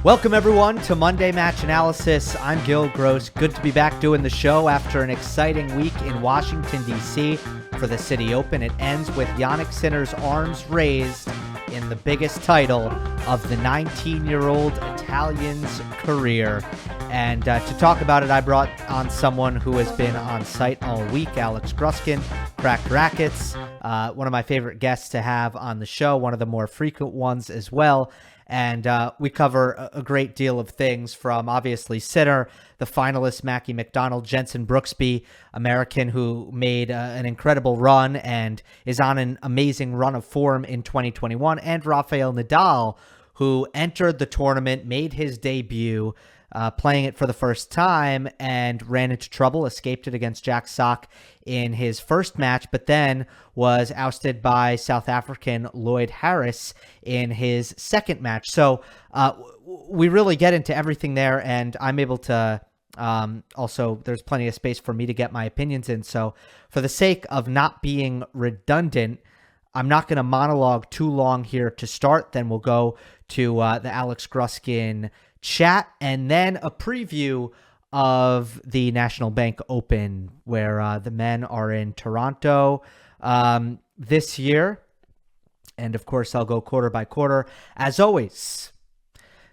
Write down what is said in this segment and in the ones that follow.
Welcome, everyone, to Monday Match Analysis. I'm Gill Gross. Good to be back doing the show after an exciting week in Washington, D.C. for the Citi Open. It ends with Jannik Sinner's arms raised in the biggest title of the 19-year-old Italian's career. And to talk about it, I brought on someone who has been on site all week, Alex Gruskin, Cracked Racquets, one of my favorite guests to have on the show, one of the more frequent ones as well. And we cover a great deal of things from, obviously, Sinner, the finalist Mackie McDonald, Jenson, Brooksby, American, who made an incredible run and is on an amazing run of form in 2021, and Rafael Nadal, who entered the tournament, made his debut, playing it for the first time, and ran into trouble, escaped it against Jack Sock in his first match, but then was ousted by South African Lloyd Harris in his second match. So we really get into everything there, and I'm able to also, there's plenty of space for me to get my opinions in. So for the sake of not being redundant, I'm not going to monologue too long here to start. Then we'll go to the Alex Gruskin chat, and then a preview of the National Bank Open, where the men are in Toronto this year. And of course, I'll go quarter by quarter. As always,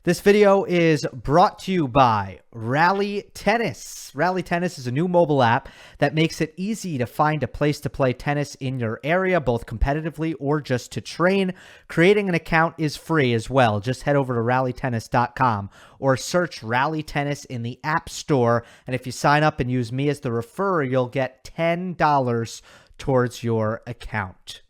this video is brought to you by Rally Tennis. Rally Tennis is a new mobile app that makes it easy to find a place to play tennis in your area, both competitively or just to train. Creating an account is free as well. Just head over to rallytennis.com or search Rally Tennis in the App Store. And if you sign up and use me as the referrer, you'll get $10 towards your account.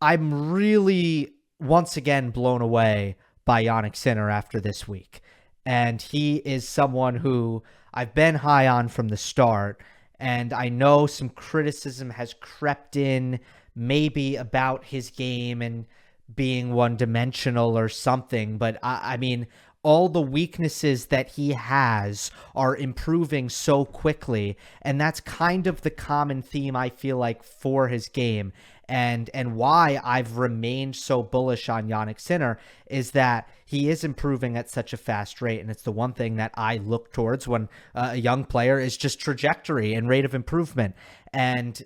I'm really, once again, blown away by Jannik Sinner after this week. And he is someone who I've been high on from the start. And I know some criticism has crept in maybe about his game and being one-dimensional or something. But I mean, all the weaknesses that he has are improving so quickly. And that's kind of the common theme, I feel like, for his game. And why I've remained so bullish on Jannik Sinner is that he is improving at such a fast rate. And it's the one thing that I look towards when a young player is just trajectory and rate of improvement. And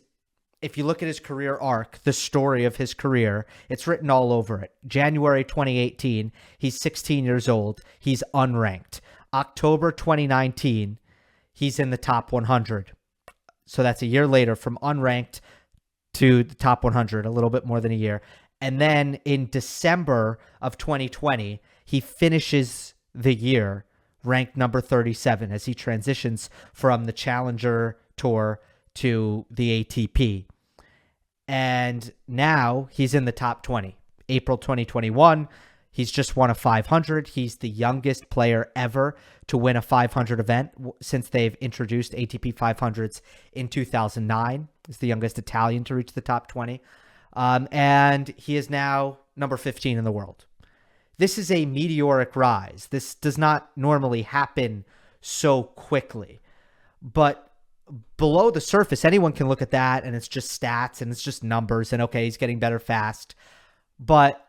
if you look at his career arc, the story of his career, it's written all over it. January 2018, he's 16 years old. He's unranked. October 2019, he's in the top 100. So that's a year later, from unranked to the top 100, a little bit more than a year. And then in December of 2020, he finishes the year ranked number 37 as he transitions from the Challenger Tour to the ATP. And now he's in the top 20. April 2021, he's just won a 500. He's the youngest player ever to win a 500 event since they've introduced ATP 500s in 2009. He's the youngest Italian to reach the top 20. And he is now number 15 in the world. This is a meteoric rise. This does not normally happen so quickly. But below the surface, anyone can look at that and it's just stats and it's just numbers and okay, he's getting better fast. But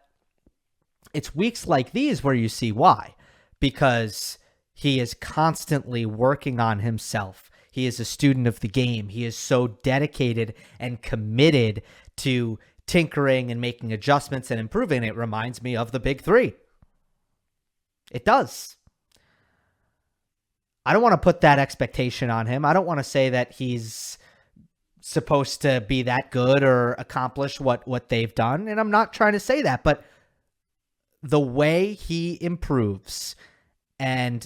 it's weeks like these where you see why, because he is constantly working on himself. He is a student of the game. He is so dedicated and committed to tinkering and making adjustments and improving. It reminds me of the big three. It does. I don't want to put that expectation on him. I don't want to say that he's supposed to be that good or accomplish what they've done. And I'm not trying to say that, but the way he improves and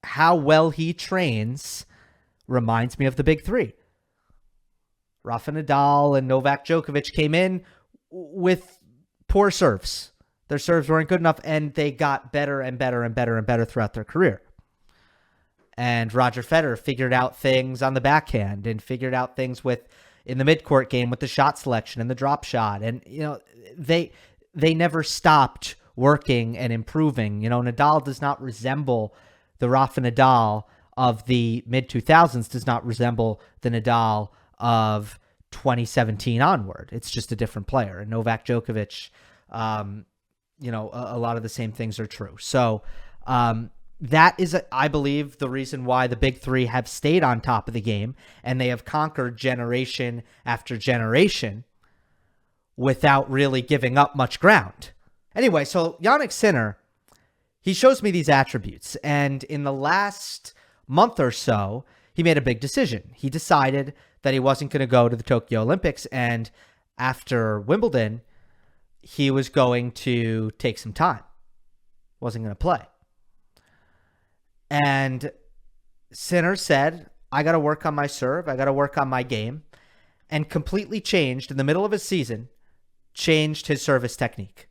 how well he trains reminds me of the big three. Rafa Nadal and Novak Djokovic came in with poor serves. Their serves weren't good enough, and they got better and better and better and better throughout their career. And Roger Federer figured out things on the backhand and figured out things in the midcourt game with the shot selection and the drop shot. And, they never stopped working and improving. Nadal does not resemble the Rafa Nadal of the mid-2000s, does not resemble the Nadal of 2017 onward. It's just a different player. And Novak Djokovic, a lot of the same things are true. So that is, I believe, the reason why the big three have stayed on top of the game, and they have conquered generation after generation without really giving up much ground. Anyway, so Jannik Sinner, he shows me these attributes, and in the last month or so, he made a big decision. He decided that he wasn't going to go to the Tokyo Olympics, and after Wimbledon, he was going to take some time. Wasn't going to play. And Sinner said, I got to work on my serve. I got to work on my game. And completely changed in the middle of his season, changed his service technique.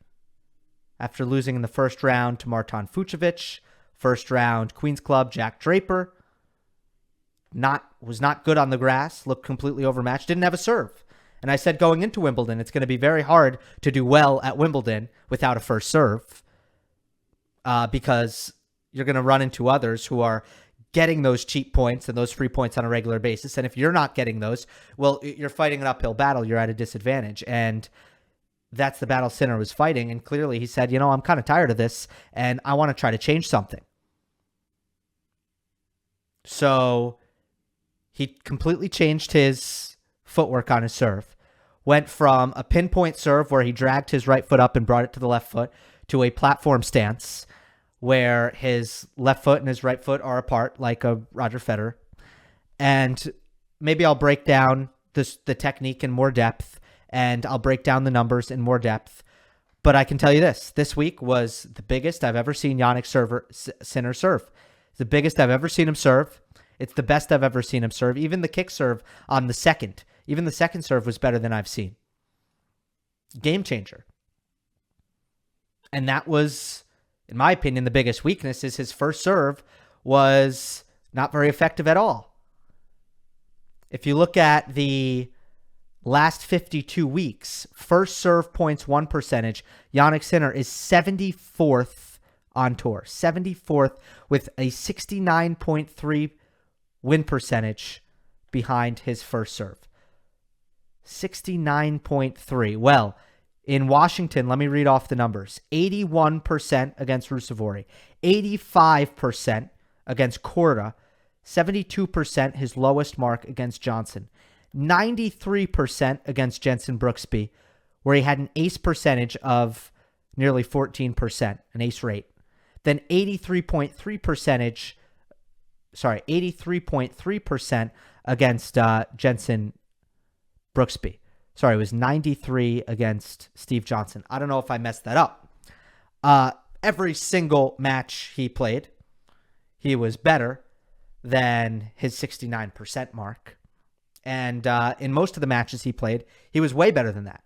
After losing in the first round to Martin Fucsovics, first round Queen's Club, Jack Draper, was not good on the grass, looked completely overmatched, didn't have a serve. And I said going into Wimbledon, it's going to be very hard to do well at Wimbledon without a first serve because you're going to run into others who are getting those cheap points and those free points on a regular basis. And if you're not getting those, well, you're fighting an uphill battle. You're at a disadvantage. And that's the battle Sinner was fighting. And clearly he said, I'm kind of tired of this and I want to try to change something. So he completely changed his footwork on his serve. Went from a pinpoint serve where he dragged his right foot up and brought it to the left foot to a platform stance where his left foot and his right foot are apart like a Roger Federer. And maybe I'll break down the technique in more depth, and I'll break down the numbers in more depth. But I can tell you this week was the biggest I've ever seen Jannik Sinner serve. It's the biggest I've ever seen him serve. It's the best I've ever seen him serve. Even the kick serve on the second. Even the second serve was better than I've seen. Game changer. And that was, in my opinion, the biggest weakness is his first serve was not very effective at all. If you look at the last 52 weeks, first serve points won percentage, Jannik Sinner is 74th on tour. 74th with a 69.3 win percentage behind his first serve. 69.3. Well, in Washington, let me read off the numbers. 81% against Ruusuvuori, 85% against Korda, 72% his lowest mark against Johnson, 93% against Jenson Brooksby, where he had an ace percentage of nearly 14%, an ace rate. Then 83.3% against Jenson Brooksby. Sorry, it was 93 against Steve Johnson. I don't know if I messed that up. Every single match he played, he was better than his 69% mark. And in most of the matches he played, he was way better than that.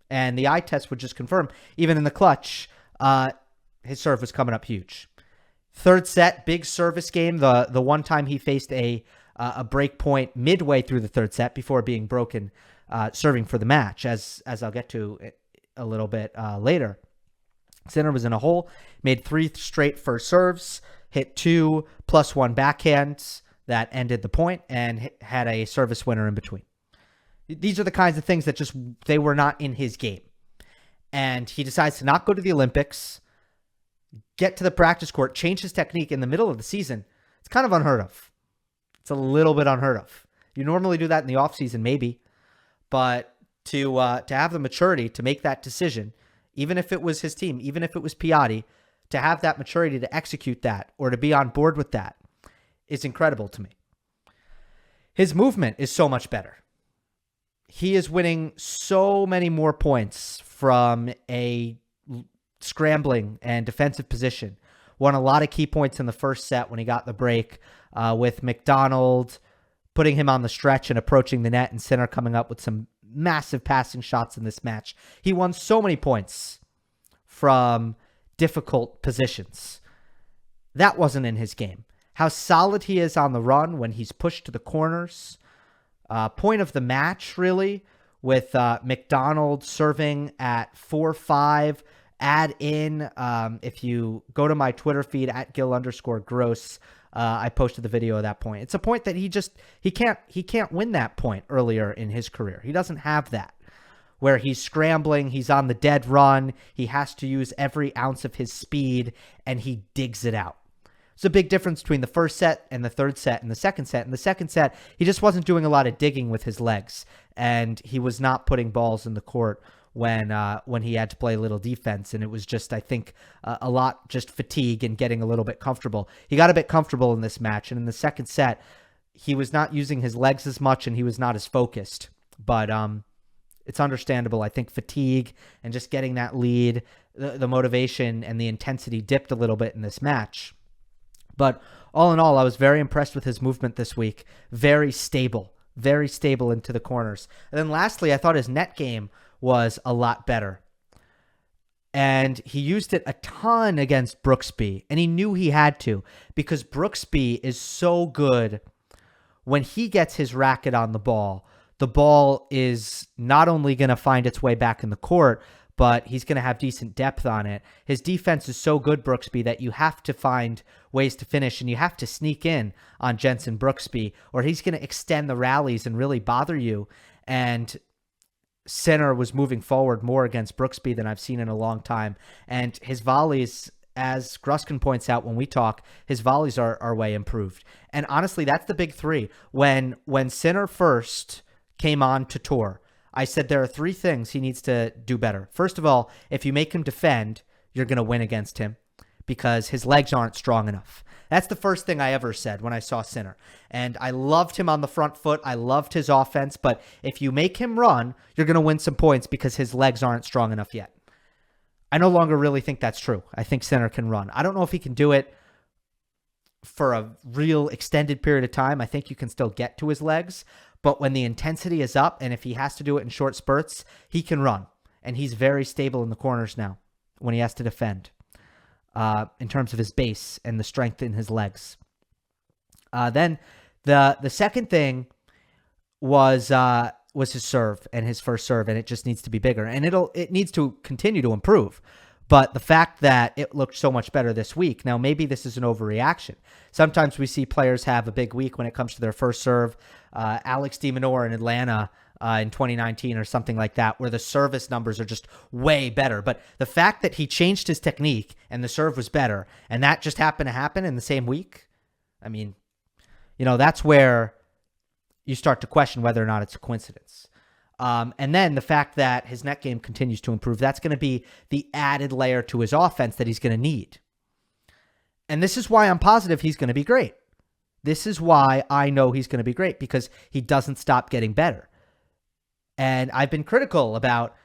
And the eye test would just confirm, even in the clutch, his serve was coming up huge. Third set, big service game. The one time he faced a break point midway through the third set before being broken, serving for the match, as I'll get to a little bit later. Sinner was in a hole, made 3 straight first serves, hit 2 +1 backhands that ended the point, and had a service winner in between. These are the kinds of things that just, they were not in his game. And he decides to not go to the Olympics, get to the practice court, change his technique in the middle of the season. It's kind of unheard of. It's a little bit unheard of. You normally do that in the offseason, maybe. But to have the maturity to make that decision, even if it was his team, even if it was Piatti, to have that maturity to execute that or to be on board with that is incredible to me. His movement is so much better. He is winning so many more points from a scrambling and defensive position. Won a lot of key points in the first set when he got the break with McDonald putting him on the stretch and approaching the net, and Sinner coming up with some massive passing shots in this match. He won so many points from difficult positions. That wasn't in his game. How solid he is on the run when he's pushed to the corners. Point of the match, really, with McDonald serving at 4-5. Add in, if you go to my Twitter feed at Gill_Gross, I posted the video of that point. It's a point that he can't win that point earlier in his career. He doesn't have that. where he's scrambling, he's on the dead run, he has to use every ounce of his speed, and he digs it out. It's a big difference between the first set and the third set and the second set. In the second set, he just wasn't doing a lot of digging with his legs, and he was not putting balls in the court when he had to play a little defense, and it was just, I think, a lot just fatigue and getting a little bit comfortable. He got a bit comfortable in this match, and in the second set, he was not using his legs as much, and he was not as focused. But it's understandable. I think fatigue and just getting that lead, the motivation and the intensity dipped a little bit in this match. But all in all, I was very impressed with his movement this week. Very stable into the corners. And then lastly, I thought his net game was a lot better. And he used it a ton against Brooksby, and he knew he had to, because Brooksby is so good. When he gets his racket on the ball is not only going to find its way back in the court, but he's going to have decent depth on it. His defense is so good, Brooksby, that you have to find ways to finish, and you have to sneak in on Jenson Brooksby, or he's going to extend the rallies and really bother you. And Sinner was moving forward more against Brooksby than I've seen in a long time. And his volleys, as Gruskin points out when we talk, his volleys are way improved. And honestly, that's the big three. When Sinner first came on to tour, I said there are three things he needs to do better. First of all, if you make him defend, you're going to win against him because his legs aren't strong enough. That's the first thing I ever said when I saw Sinner. And I loved him on the front foot. I loved his offense. But if you make him run, you're going to win some points because his legs aren't strong enough yet. I no longer really think that's true. I think Sinner can run. I don't know if he can do it for a real extended period of time. I think you can still get to his legs. But when the intensity is up, and if he has to do it in short spurts, he can run. And he's very stable in the corners now when he has to defend in terms of his base and the strength in his legs. Then the second thing was his serve and his first serve, and it just needs to be bigger. And it needs to continue to improve. But the fact that it looked so much better this week, now maybe this is an overreaction. Sometimes we see players have a big week when it comes to their first serve. Alex de Minaur in Atlanta in 2019 or something like that, where the service numbers are just way better. But the fact that he changed his technique and the serve was better, and that just happened to happen in the same week, I mean, that's where you start to question whether or not it's a coincidence. And then the fact that his net game continues to improve, that's going to be the added layer to his offense that he's going to need. And this is why I'm positive he's going to be great. This is why I know he's going to be great, because he doesn't stop getting better. And I've been critical about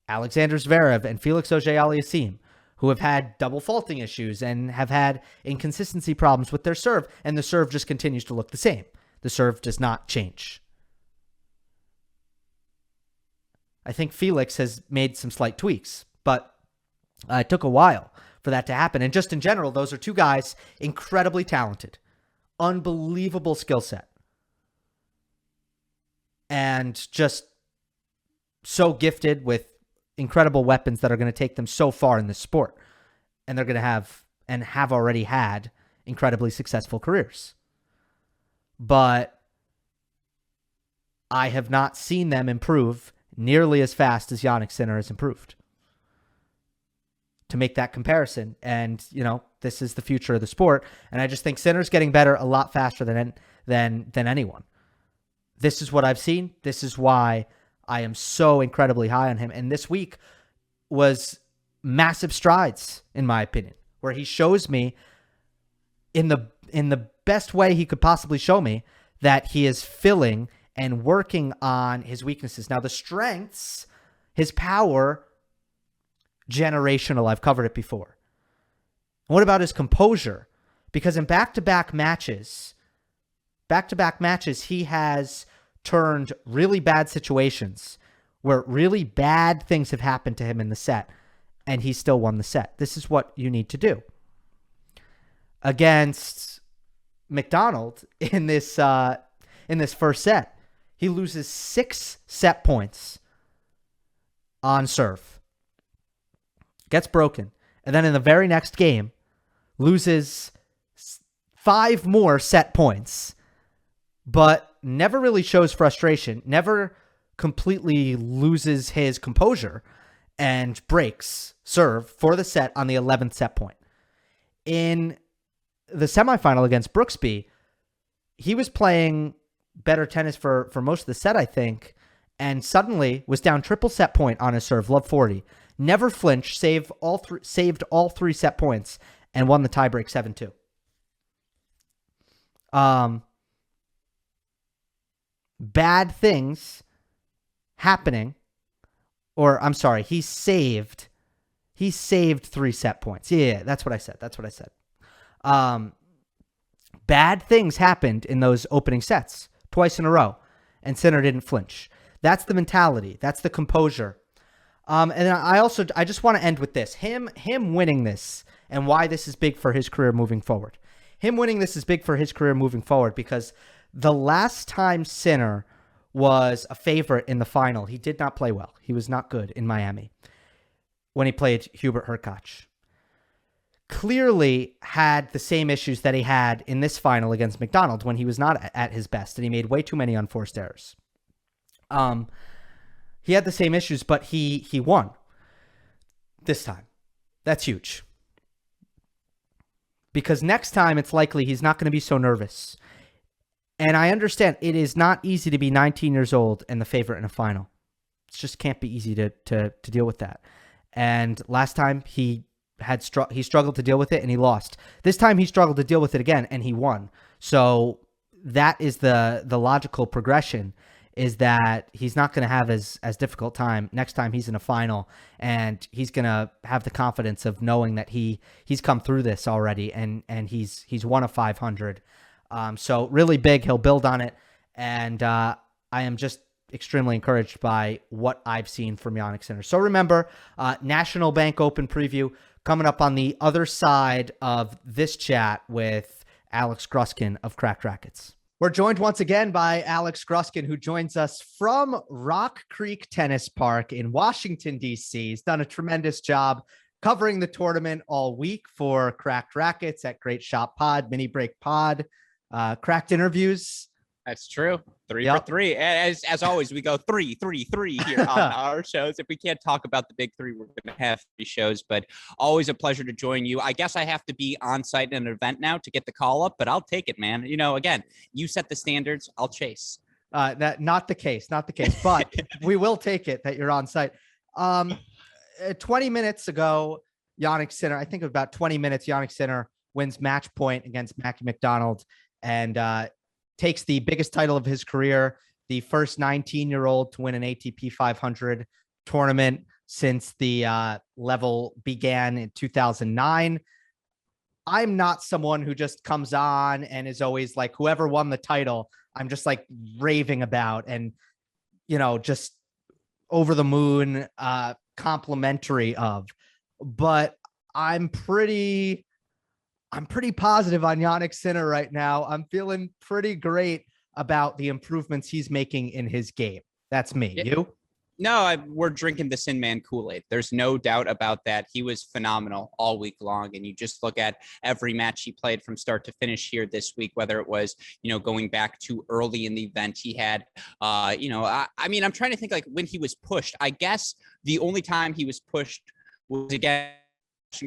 Alexander Zverev and Felix Auger-Aliassime, who have had double faulting issues and have had inconsistency problems with their serve, and the serve just continues to look the same. The serve does not change. I think Felix has made some slight tweaks, but it took a while for that to happen. And just in general, those are two guys incredibly talented, unbelievable skill set, and just so gifted with incredible weapons that are going to take them so far in this sport. And they're going to have, and have already had, incredibly successful careers. But I have not seen them improve nearly as fast as Jannik Sinner has improved. To make that comparison, and this is the future of the sport, and I just think Sinner's getting better a lot faster than anyone. This is what I've seen. This is why I am so incredibly high on him. And this week was massive strides, in my opinion, where he shows me in the best way he could possibly show me that he is filling and working on his weaknesses. Now, the strengths, his power, generational. I've covered it before. And what about his composure? Because in back-to-back matches, he has turned really bad situations where really bad things have happened to him in the set, and he still won the set. This is what you need to do. Against McDonald in this first set, he loses 6 set points on serve. Gets broken. And then in the very next game, loses 5 more set points. But never really shows frustration. Never completely loses his composure and breaks serve for the set on the 11th set point. In the semifinal against Brooksby, he was playing better tennis for most of the set, I think, and suddenly was down triple set point on his serve, love 40. Never flinched, saved all three set points, and won the tiebreak 7-2. Bad things happening, or I'm sorry, he saved 3 set points. Yeah, that's what I said. Bad things happened in those opening sets twice in a row, and Sinner didn't flinch. That's the mentality. That's the composure. And I just want to end with this. Him winning this, and why this is big for his career moving forward. Him winning this is big for his career moving forward because the last time Sinner was a favorite in the final, he did not play well. He was not good in Miami when he played Hubert Hurkacz. Clearly had the same issues that he had in this final against McDonald when he was not at his best, and he made way too many unforced errors. He had the same issues, but he won this time. That's huge. Because next time it's likely he's not going to be so nervous. And I understand it is not easy to be 19 years old and the favorite in a final. It just can't be easy to deal with that. And last time he struggled to deal with it and he lost. This time he struggled to deal with it again and he won. So that is the logical progression, is that he's not going to have as difficult time next time he's in a final, and he's going to have the confidence of knowing that he's come through this already and he's won a 500. So really big. He'll build on it. And I am just extremely encouraged by what I've seen from Jannik Sinner. So remember, National Bank Open preview coming up on the other side of this chat with Alex Gruskin of Cracked Racquets. We're joined once again by Alex Gruskin, who joins us from Rock Creek Tennis Park in Washington, D.C. He's done a tremendous job covering the tournament all week for Cracked Racquets at Great Shot Pod, Mini Break Pod, Cracked Interviews. That's true. 3 for 3. As always, we go 3 here on our shows. If we can't talk about the big 3, we're going to have 3 shows, but always a pleasure to join you. I guess I have to be on site in an event now to get the call up, but I'll take it, man. You know, again, you set the standards, I'll chase. Not the case, but we will take it that you're on site. 20 minutes ago, Jannik Sinner, I think about 20 minutes, Jannik Sinner wins match point against Mackie McDonald and takes the biggest title of his career, the first 19-year-old to win an ATP 500 tournament since the level began in 2009. I'm not someone who just comes on and is always like, whoever won the title, I'm just like raving about and, you know, just over the moon, complimentary of. But I'm pretty positive on Jannik Sinner right now. I'm feeling pretty great about the improvements he's making in his game. That's me. Yeah. You? No, we're drinking the Sin Man Kool-Aid. There's no doubt about that. He was phenomenal all week long. And you just look at every match he played from start to finish here this week, whether it was, you know, going back to early in the event he had, I mean, I'm trying to think like when he was pushed. I guess the only time he was pushed was again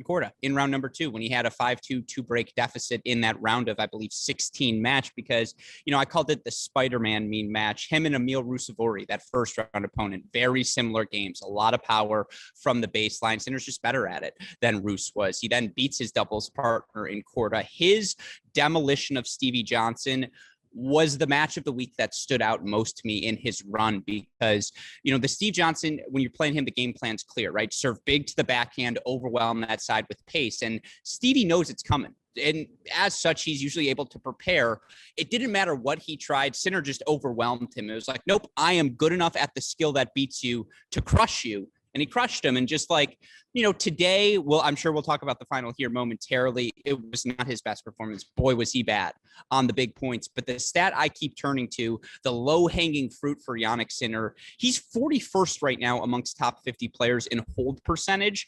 Corda in round number 2 when he had a 5-2 2-break deficit in that round of, I believe, 16 match because, you know, I called it the Spider-Man meme match. Him and Emil Rusevori, that first round opponent, very similar games, a lot of power from the baseline. Sinner's just better at it than Rus was. He then beats his doubles partner in Corda. His demolition of Stevie Johnson was the match of the week that stood out most to me in his run because, you know, the Steve Johnson, when you're playing him, the game plan's clear, right? Serve big to the backhand, overwhelm that side with pace. And Stevie knows it's coming. And as such, he's usually able to prepare. It didn't matter what he tried. Sinner just overwhelmed him. It was like, nope, I am good enough at the skill that beats you to crush you. And he crushed him. And just like, you know, today, well, I'm sure we'll talk about the final here momentarily. It was not his best performance. Boy, was he bad on the big points. But the stat I keep turning to, the low-hanging fruit for Jannik Sinner, he's 41st right now amongst top 50 players in hold percentage.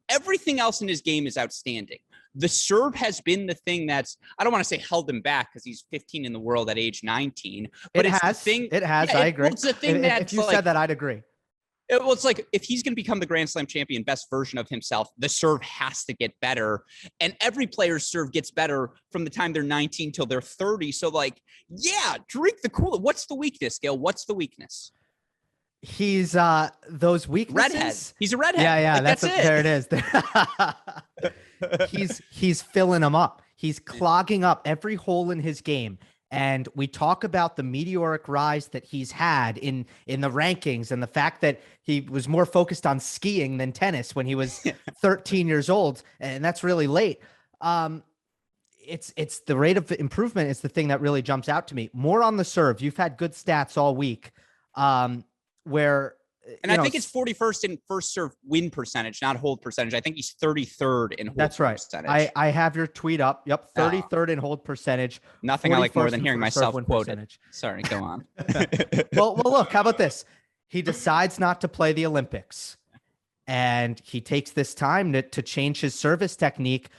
Everything else in his game is outstanding. the serve has been the thing that's, I don't want to say held him back because he's 15 in the world at age 19, but it's the thing. It has. Yeah, I agree. Well, it's the thing that if you said that, I'd agree. Well, it's like if he's going to become the Grand Slam champion, best version of himself, the serve has to get better. And every player's serve gets better from the time they're 19 till they're 30. So, like, yeah, drink the Kool-Aid. What's the weakness, Gil? What's the weakness? He's those weaknesses. Redhead. He's a redhead. Yeah. Like, that's it. There it is. He's filling them up. He's clogging up every hole in his game. And we talk about the meteoric rise that he's had in the rankings and the fact that he was more focused on skiing than tennis when he was 13 years old. And that's really late. It's the rate of improvement is the thing that really jumps out to me. More on the serve. You've had good stats all week. And I think it's 41st in first serve win percentage, not hold percentage. I think he's 33rd in hold percentage. That's right. I have your tweet up. Yep. 33rd in hold percentage. Nothing I like more than hearing myself quoted. Percentage. Sorry, go on. well, look, how about this? He decides not to play the Olympics and he takes this time to change his service technique,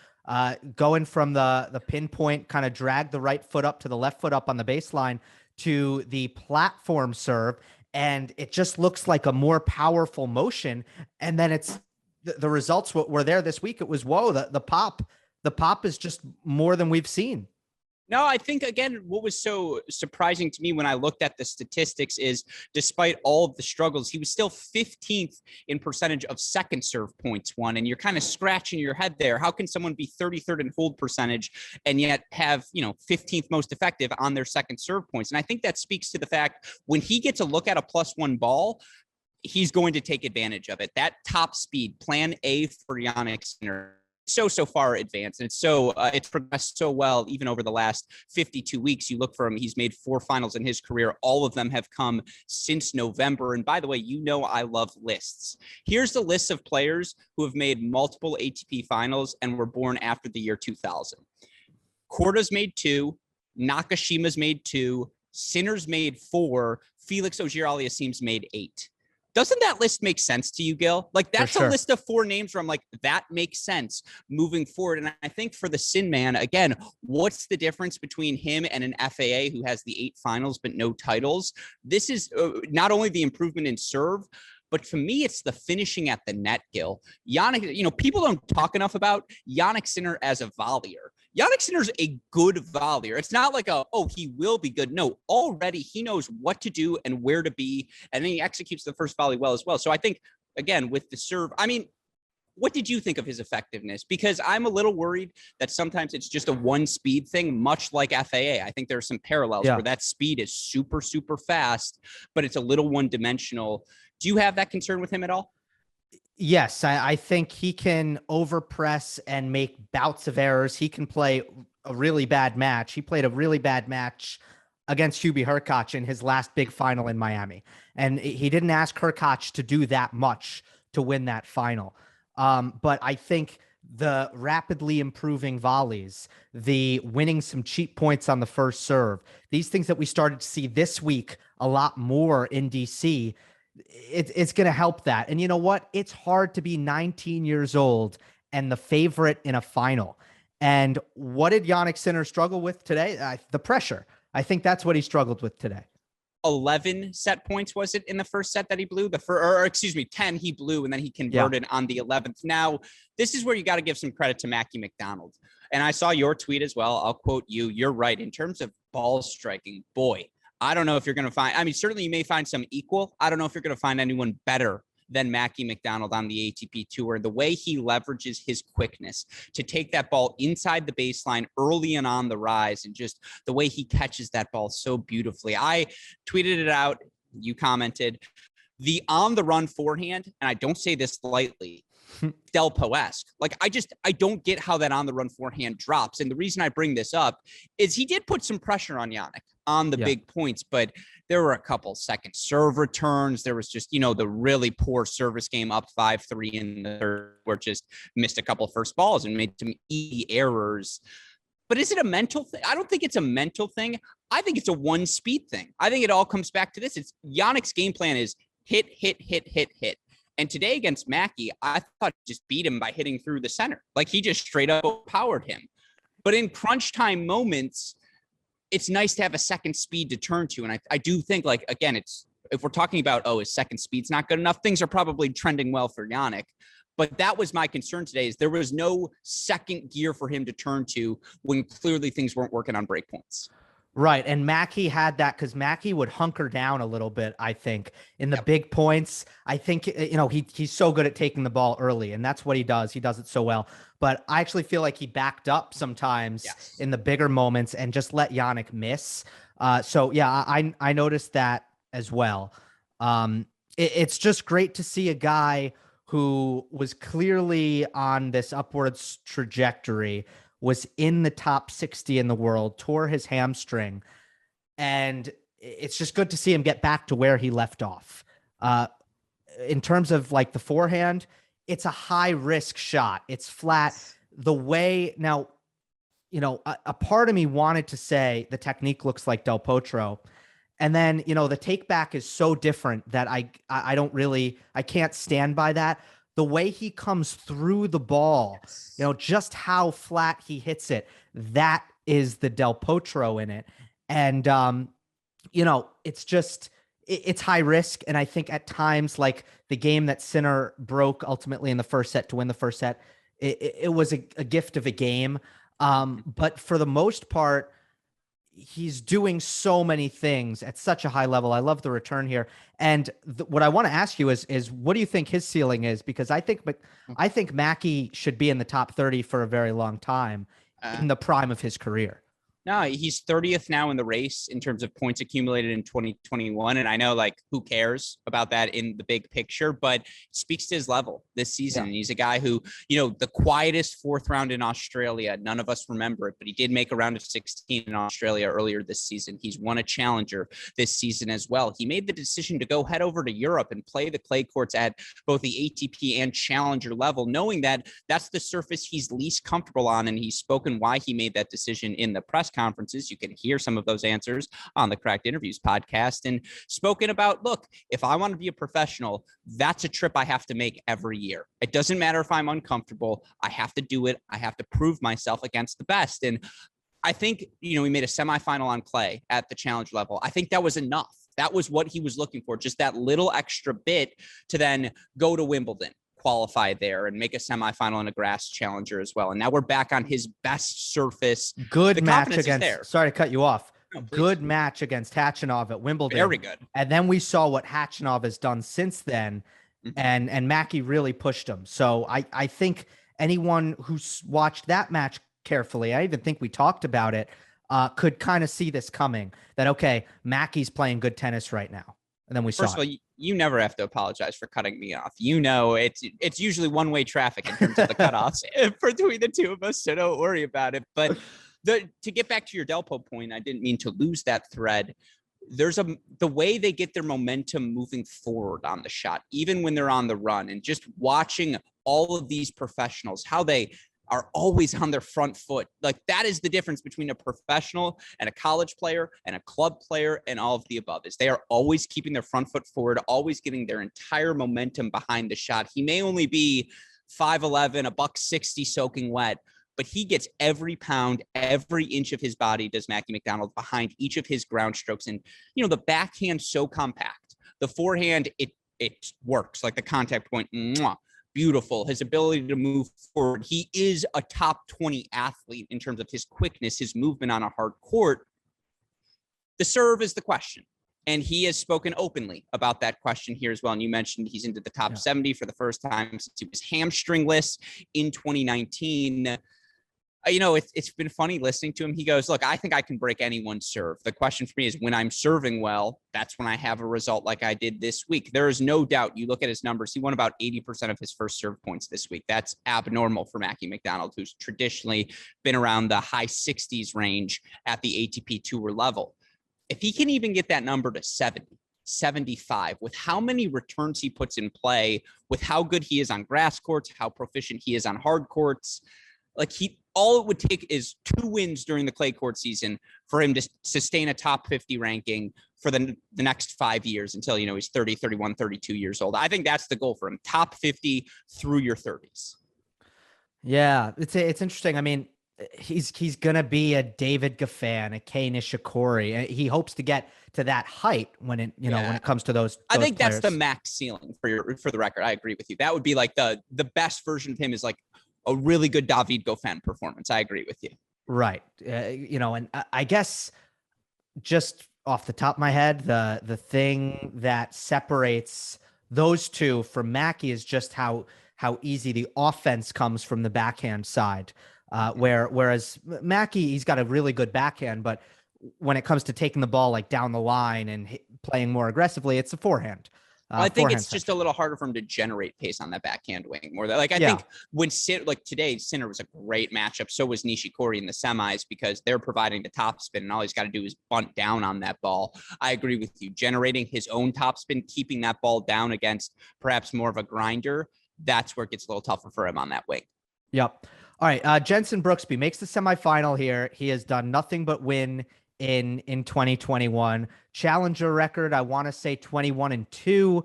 going from the pinpoint, kind of drag the right foot up to the left foot up on the baseline to the platform serve. And it just looks like a more powerful motion. And then it's the results were there this week. It was, whoa, the pop is just more than we've seen. No, I think, again, what was so surprising to me when I looked at the statistics is despite all of the struggles, he was still 15th in percentage of second serve points won. And you're kind of scratching your head there. How can someone be 33rd in hold percentage and yet have, 15th most effective on their second serve points? And I think that speaks to the fact when he gets a look at a +1 ball, he's going to take advantage of it. That top speed, plan A for Jannik Sinner, so far advanced, and it's progressed so well even over the last 52 weeks. You look for him, he's made 4 finals in his career. All of them have come since November. And by the way, I love lists. Here's the list of players who have made multiple ATP finals and were born after the year 2000. Korda's made 2, Nakashima's made 2, Sinner's made 4, Felix Auger-Aliassime's made 8. Doesn't that list make sense to you, Gil? Like, that's a list of 4 names where I'm like, that makes sense moving forward. And I think for the Sin Man, again, what's the difference between him and an FAA who has the 8 finals but no titles? This is not only the improvement in serve, but for me, it's the finishing at the net, Gil. Jannik, people don't talk enough about Jannik Sinner as a volleyer. Jannik Sinner's a good volleyer. It's not like he will be good. No, already he knows what to do and where to be, and then he executes the first volley well as well. So I think, again, with the serve, what did you think of his effectiveness? Because I'm a little worried that sometimes it's just a one speed thing, much like FAA. I think there are some parallels where that speed is super, super fast, but it's a little one dimensional. Do you have that concern with him at all? Yes, I think he can overpress and make bouts of errors. He can play a really bad match. He played a really bad match against Hubie Hurkacz in his last big final in Miami. And he didn't ask Hurkacz to do that much to win that final. But I think the rapidly improving volleys, the winning some cheap points on the first serve, these things that we started to see this week a lot more in DC, it's going to help that. And you know what? It's hard to be 19 years old and the favorite in a final. And what did Jannik Sinner struggle with today? The pressure. I think that's what he struggled with today. 11 set points, was it, in the first set that he blew? 10 he blew, and then he converted on the 11th. Now, this is where you got to give some credit to Mackie McDonald. And I saw your tweet as well. I'll quote you. You're right. In terms of ball striking, boy, I don't know if you're going to find, certainly you may find some equal. I don't know if you're going to find anyone better than Mackie McDonald on the ATP Tour. The way he leverages his quickness to take that ball inside the baseline early and on the rise, and just the way he catches that ball so beautifully. I tweeted it out. You commented. The on-the-run forehand, and I don't say this lightly, Del Poesque. Like, I don't get how that on-the-run forehand drops. And the reason I bring this up is he did put some pressure on Jannik on the big points, but there were a couple second serve returns. There was just, the really poor service game up 5-3 in the third, where just missed a couple first balls and made some easy errors. But is it a mental thing? I don't think it's a mental thing. I think it's a one speed thing. I think it all comes back to this. It's Jannik's game plan is hit, hit, hit, hit, hit. And today against Mackie, I thought he just beat him by hitting through the center. Like he just straight up powered him. But in crunch time moments, it's nice to have a second speed to turn to. And I do think, like, again, if we're talking about, his second speed's not good enough, things are probably trending well for Jannik. But that was my concern today, is there was no second gear for him to turn to when clearly things weren't working on break points. Right. And Mackie had that because Mackie would hunker down a little bit, I think, in the big points. I think, he's so good at taking the ball early, and that's what he does. He does it so well. But I actually feel like he backed up sometimes in the bigger moments and just let Jannik miss. I noticed that as well. It's just great to see a guy who was clearly on this upwards trajectory, was in the top 60 in the world, tore his hamstring, and it's just good to see him get back to where he left off. In terms of like the forehand, it's a high risk shot. It's flat. The way now, a part of me wanted to say the technique looks like Del Potro. And then, the take back is so different that I can't stand by that. The way he comes through the ball, just how flat he hits it, that is the Del Potro in it. And, it's high risk. And I think at times, like the game that Sinner broke ultimately in the first set to win the first set, it was a gift of a game. But for the most part, he's doing so many things at such a high level. I love the return here. And what I want to ask you is what do you think his ceiling is? Because I think Mackie should be in the top 30 for a very long time in the prime of his career. No, he's 30th now in the race in terms of points accumulated in 2021. And I know, like, who cares about that in the big picture, but it speaks to his level this season. Yeah. And he's a guy who, the quietest fourth round in Australia, none of us remember it, but he did make a round of 16 in Australia earlier this season. He's won a challenger this season as well. He made the decision to go head over to Europe and play the clay courts at both the ATP and challenger level, knowing that that's the surface he's least comfortable on. And he's spoken why he made that decision in the press conferences. You can hear some of those answers on the Cracked Interviews podcast, and spoken about, look, if I want to be a professional, that's a trip I have to make every year. It doesn't matter if I'm uncomfortable. I have to do it. I have to prove myself against the best. And I think, he made a semifinal on clay at the challenge level. I think that was enough. That was what he was looking for. Just that little extra bit to then go to Wimbledon, qualify there, and make a semifinal in a grass challenger as well. And now we're back on his best surface. Good match against, sorry to cut you off. No, good match against Khachanov at Wimbledon. Very good. And then we saw what Khachanov has done since then. Mm-hmm. And Mackie really pushed him. So I think anyone who's watched that match carefully, I even think we talked about it, could kind of see this coming, that, okay, Mackie's playing good tennis right now. And then we saw First of all, you never have to apologize for cutting me off. It's usually one-way traffic in terms of the cutoffs between the two of us, so don't worry about it. But to get back to your Delpo point, I didn't mean to lose that thread. There's the way they get their momentum moving forward on the shot, even when they're on the run, and just watching all of these professionals, how they are always on their front foot. Like, that is the difference between a professional and a college player and a club player and all of the above, is they are always keeping their front foot forward, always getting their entire momentum behind the shot. He may only be 5'11", $160 soaking wet, but he gets every pound, every inch of his body, does Mackie McDonald, behind each of his ground strokes. And, the backhand so compact. The forehand, it works, like the contact point, mwah, beautiful. His ability to move forward. He is a top 20 athlete in terms of his quickness, his movement on a hard court. The serve is the question. And he has spoken openly about that question here as well. And you mentioned he's into the top 70 for the first time since he was hamstringless in 2019. It's been funny listening to him. He goes, look, I think I can break anyone's serve. The question for me is, when I'm serving well, that's when I have a result like I did this week. There is no doubt. You look at his numbers, he won about 80% of his first serve points this week. That's abnormal for Mackie McDonald, who's traditionally been around the high 60s range at the ATP Tour level. If he can even get that number to 70, 75, with how many returns he puts in play, with how good he is on grass courts, how proficient he is on hard courts, Like all it would take is 2 wins during the clay court season for him to sustain a top 50 ranking for the next 5 years until, he's 30, 31, 32 years old. I think that's the goal for him. Top 50 through your 30s. Yeah, it's interesting. I mean, he's going to be a David Goffin, a Kei Nishikori. He hopes to get to that height when it comes to those I think players. That's the max ceiling for the record. I agree with you. That would be like the best version of him is like a really good David Goffin performance. I agree with you. Right. And I guess just off the top of my head, the thing that separates those two from Mackie is just how easy the offense comes from the backhand side. Whereas Mackie, he's got a really good backhand, but when it comes to taking the ball like down the line and playing more aggressively, it's a forehand. I think it's just a little harder for him to generate pace on that backhand wing more. I think when today, Sinner was a great matchup. So was Nishikori in the semis because they're providing the topspin and all he's got to do is bunt down on that ball. I agree with you. Generating his own topspin, keeping that ball down against perhaps more of a grinder. That's where it gets a little tougher for him on that wing. Yep. All right. Jenson Brooksby makes the semifinal here. He has done nothing but win in 2021. Challenger record, I want to say 21-2. You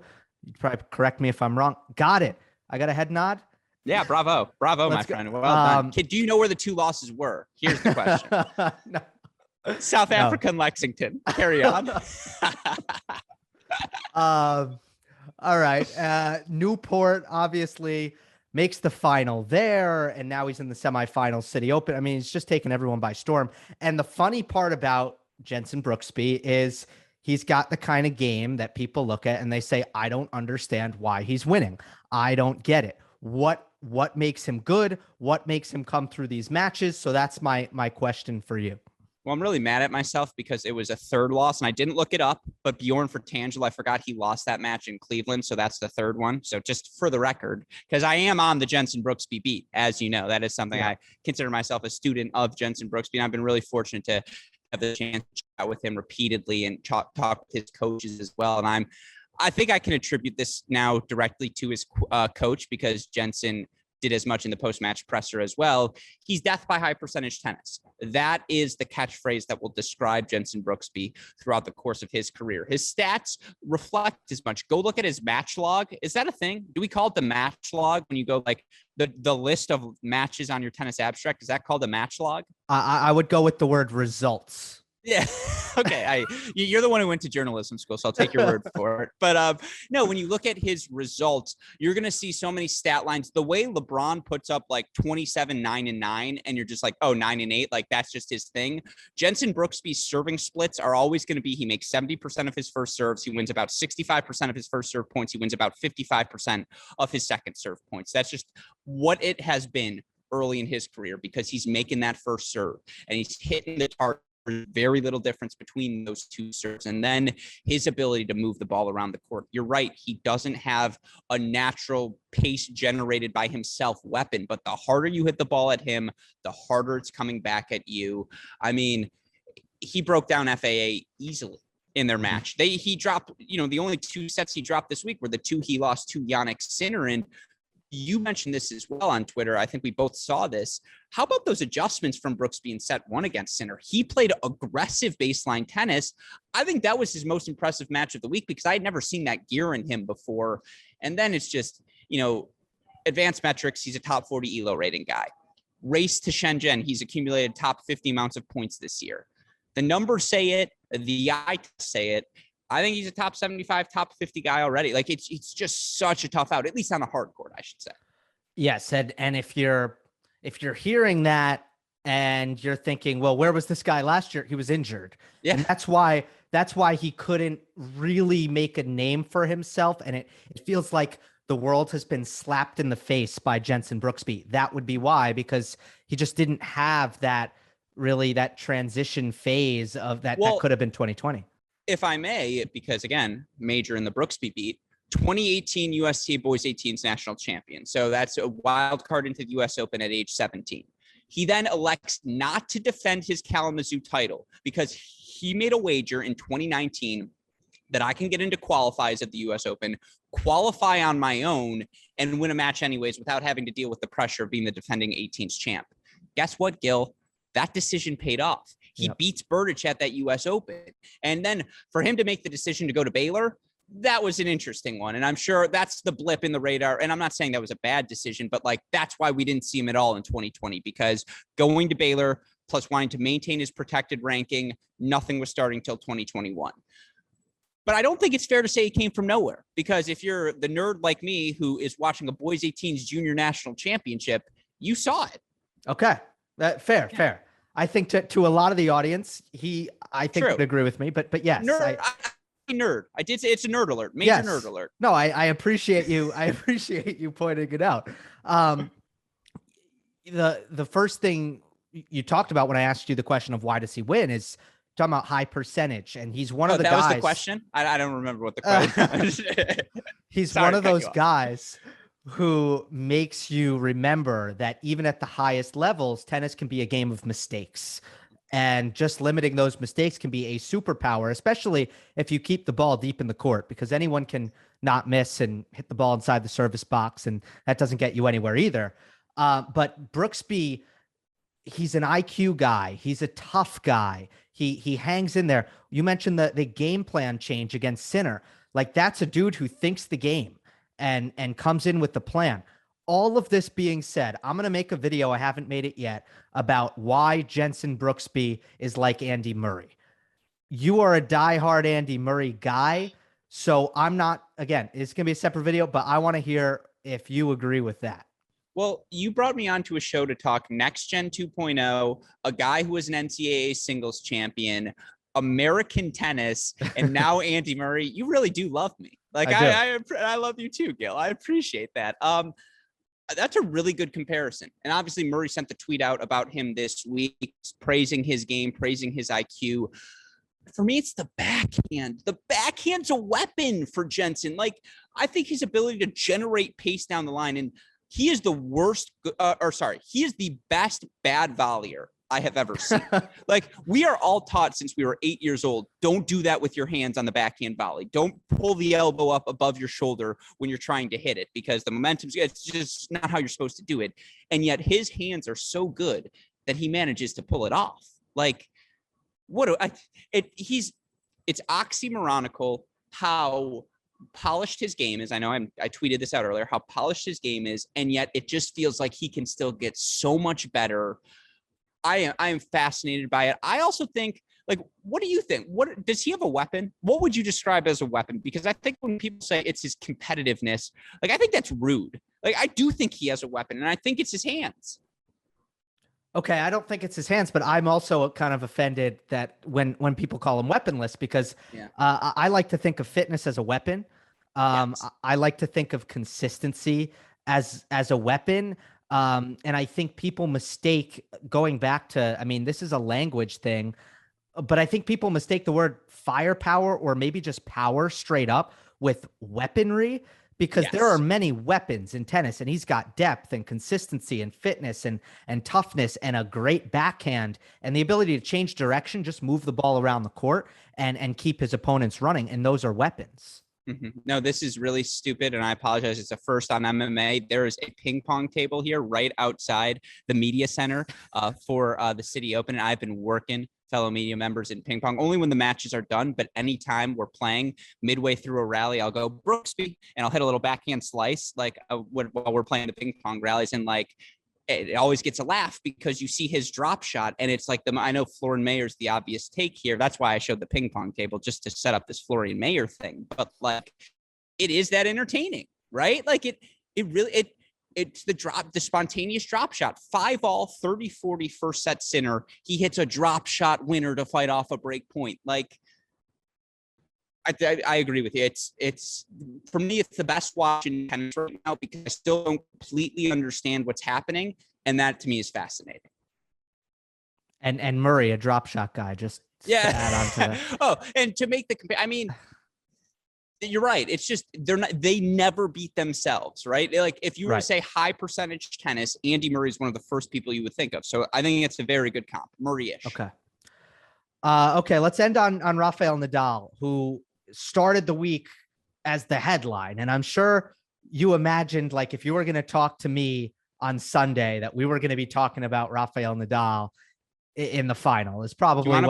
probably correct me if I'm wrong. Got it. I got a head nod. Yeah, bravo, my friend. Well done. Kid, do you know where the 2 losses were? Here's the question. No. South Africa and Lexington. Carry on. All right. Newport obviously makes the final there, and now he's in the semifinal Citi Open. I mean, he's just taken everyone by storm. And the funny part about Jenson Brooksby is he's got the kind of game that people look at and they say, I don't understand why he's winning. I don't get it. What makes him good? What makes him come through these matches? So that's my question for you. Well, I'm really mad at myself because it was a 3rd loss and I didn't look it up, but Bjorn Fratangelo, I forgot he lost that match in Cleveland. So that's the 3rd one. So just for the record, because I am on the Jenson Brooksby beat, as you know, that is something I consider myself a student of Jenson Brooksby. And I've been really fortunate to have the chance to chat with him repeatedly and talk with his coaches as well. And I think I can attribute this now directly to his coach because Jenson did as much in the post-match presser as well. He's death by high percentage tennis. That is the catchphrase that will describe Jenson Brooksby throughout the course of his career. His stats reflect as much. Go look at his match log. Is that a thing? Do we call it the match log when you go like the list of matches on your tennis abstract? Is that called a match log? I would go with the word results. Yeah. Okay. You're the one who went to journalism school, so I'll take your word for it. But no, when you look at his results, you're going to see so many stat lines. The way LeBron puts up like 27, 9 and 9, and you're just like, oh, 9 and 8, like that's just his thing. Jenson Brooksby's serving splits are always going to be, he makes 70% of his first serves. He wins about 65% of his first serve points. He wins about 55% of his second serve points. That's just what it has been early in his career because he's making that first serve and he's hitting the target. Very little difference between those 2 serves. And then his ability to move the ball around the court. You're right. He doesn't have a natural pace generated by himself weapon, but the harder you hit the ball at him, the harder it's coming back at you. I mean, he broke down FAA easily in their match. He dropped, the only 2 sets he dropped this week were the 2 he lost to Jannik Sinner. And you mentioned this as well on Twitter. I think we both saw this. How about those adjustments from Brooksby in set 1 against Sinner? He played aggressive baseline tennis. I think that was his most impressive match of the week because I had never seen that gear in him before. And then it's just, advanced metrics. He's a top 40 ELO rating guy. Race to Shenzhen. He's accumulated top 50 amounts of points this year. The numbers say it. The eye say it. I think he's a top 75, top 50 guy already. Like it's just such a tough out, at least on the hard court, I should say. Yes. And if you're hearing that and you're thinking, well, where was this guy last year? He was injured. Yeah. And that's why he couldn't really make a name for himself. And it feels like the world has been slapped in the face by Jenson Brooksby. That would be why, because he just didn't have that transition phase of that could have been 2020. If I may, because again, major in the Brooksby beat, 2018 USTA Boys 18s national champion. So that's a wild card into the US Open at age 17. He then elects not to defend his Kalamazoo title because he made a wager in 2019 that I can get into qualifiers at the US Open, qualify on my own, and win a match anyways without having to deal with the pressure of being the defending 18s champ. guess what, Gil? That decision paid off. He beats Berdych at that U.S. Open. And then for him to make the decision to go to Baylor, that was an interesting one. And I'm sure that's the blip in the radar. And I'm not saying that was a bad decision, but like, that's why we didn't see him at all in 2020, because going to Baylor plus wanting to maintain his protected ranking, nothing was starting till 2021. But I don't think it's fair to say he came from nowhere, because if you're the nerd like me who is watching a boys 18s junior national championship, you saw it. Okay. Fair. I think to a lot of the audience, I think would agree with me, but yes. Nerd. I did say it's a nerd alert. Major nerd alert. No, I appreciate you. I appreciate you pointing it out. The first thing you talked about when I asked you the question of why does he win is talking about high percentage, and he's one of the guys. That was the question. I don't remember what the question was. He's one of those guys who makes you remember that even at the highest levels, tennis can be a game of mistakes. And just limiting those mistakes can be a superpower, especially if you keep the ball deep in the court, because anyone can not miss and hit the ball inside the service box, and that doesn't get you anywhere either. But Brooksby, he's an IQ guy. He's a tough guy. He hangs in there. You mentioned the game plan change against Sinner. Like, that's a dude who thinks the game and comes in with the plan. All of this being said, I'm going to make a video, I haven't made it yet, about why Jenson Brooksby is like Andy Murray. You are a diehard Andy Murray guy, so I'm not, again, it's going to be a separate video, but I want to hear if you agree with that. Well, you brought me onto a show to talk Next Gen 2.0, a guy who was an NCAA singles champion, American tennis, and now Andy Murray. You really do love me. Like, I love you too, Gil. I appreciate that. That's a really good comparison. And obviously Murray sent the tweet out about him this week, praising his game, praising his IQ. For me, it's the backhand. The backhand's a weapon for Jenson. Like, I think his ability to generate pace down the line, and he is the he is the best bad volleyer I have ever seen. Like, we are all taught since we were 8 years old, don't do that with your hands on the backhand volley. Don't pull the elbow up above your shoulder when you're trying to hit it, because the momentum's, it's just not how you're supposed to do it. And yet his hands are so good that he manages to pull it off. Like, it's oxymoronical how polished his game is. I know I tweeted this out earlier, how polished his game is, and yet it just feels like he can still get so much better. I am fascinated by it. I also think, like, what do you think? What does he have a weapon? What would you describe as a weapon? Because I think when people say it's his competitiveness, like, I think that's rude. Like, I do think he has a weapon, and I think it's his hands. Okay, I don't think it's his hands, but I'm also kind of offended that when people call him weaponless, because I like to think of fitness as a weapon. I like to think of consistency as a weapon. And I think people mistake, going back to, I mean, this is a language thing, but I think people mistake the word firepower, or maybe just power straight up, with weaponry, because there are many weapons in tennis, and he's got depth and consistency and fitness and toughness and a great backhand and the ability to change direction, just move the ball around the court and keep his opponents running. And those are weapons. Mm-hmm. No, this is really stupid, and I apologize. It's a first on MMA. There is a ping pong table here right outside the media center for the Citi Open, and I've been working fellow media members in ping pong only when the matches are done. But anytime we're playing midway through a rally, I'll go Brooksby and I'll hit a little backhand slice while we're playing the ping pong rallies, and like, it always gets a laugh because you see his drop shot, and it's like I know Florian Mayer's the obvious take here. That's why I showed the ping pong table, just to set up this Florian Mayer thing. But like, it is that entertaining, right? Like, it's the spontaneous drop shot. 5-all, 30-40 first set Sinner. He hits a drop shot winner to fight off a break point. Like, I agree with you. It's for me, it's the best watch in tennis right now, because I still don't completely understand what's happening, and that to me is fascinating. And Murray, a drop shot guy, just to add on to that. Oh, and to make the I mean, you're right. It's just they never beat themselves, right? Like, if you were to say high percentage tennis, Andy Murray is one of the first people you would think of. So I think it's a very good comp, Murray-ish. Okay. Okay, let's end on Rafael Nadal, who started the week as the headline. And I'm sure you imagined, like, if you were going to talk to me on Sunday that we were going to be talking about Rafael Nadal in the final is probably what. Do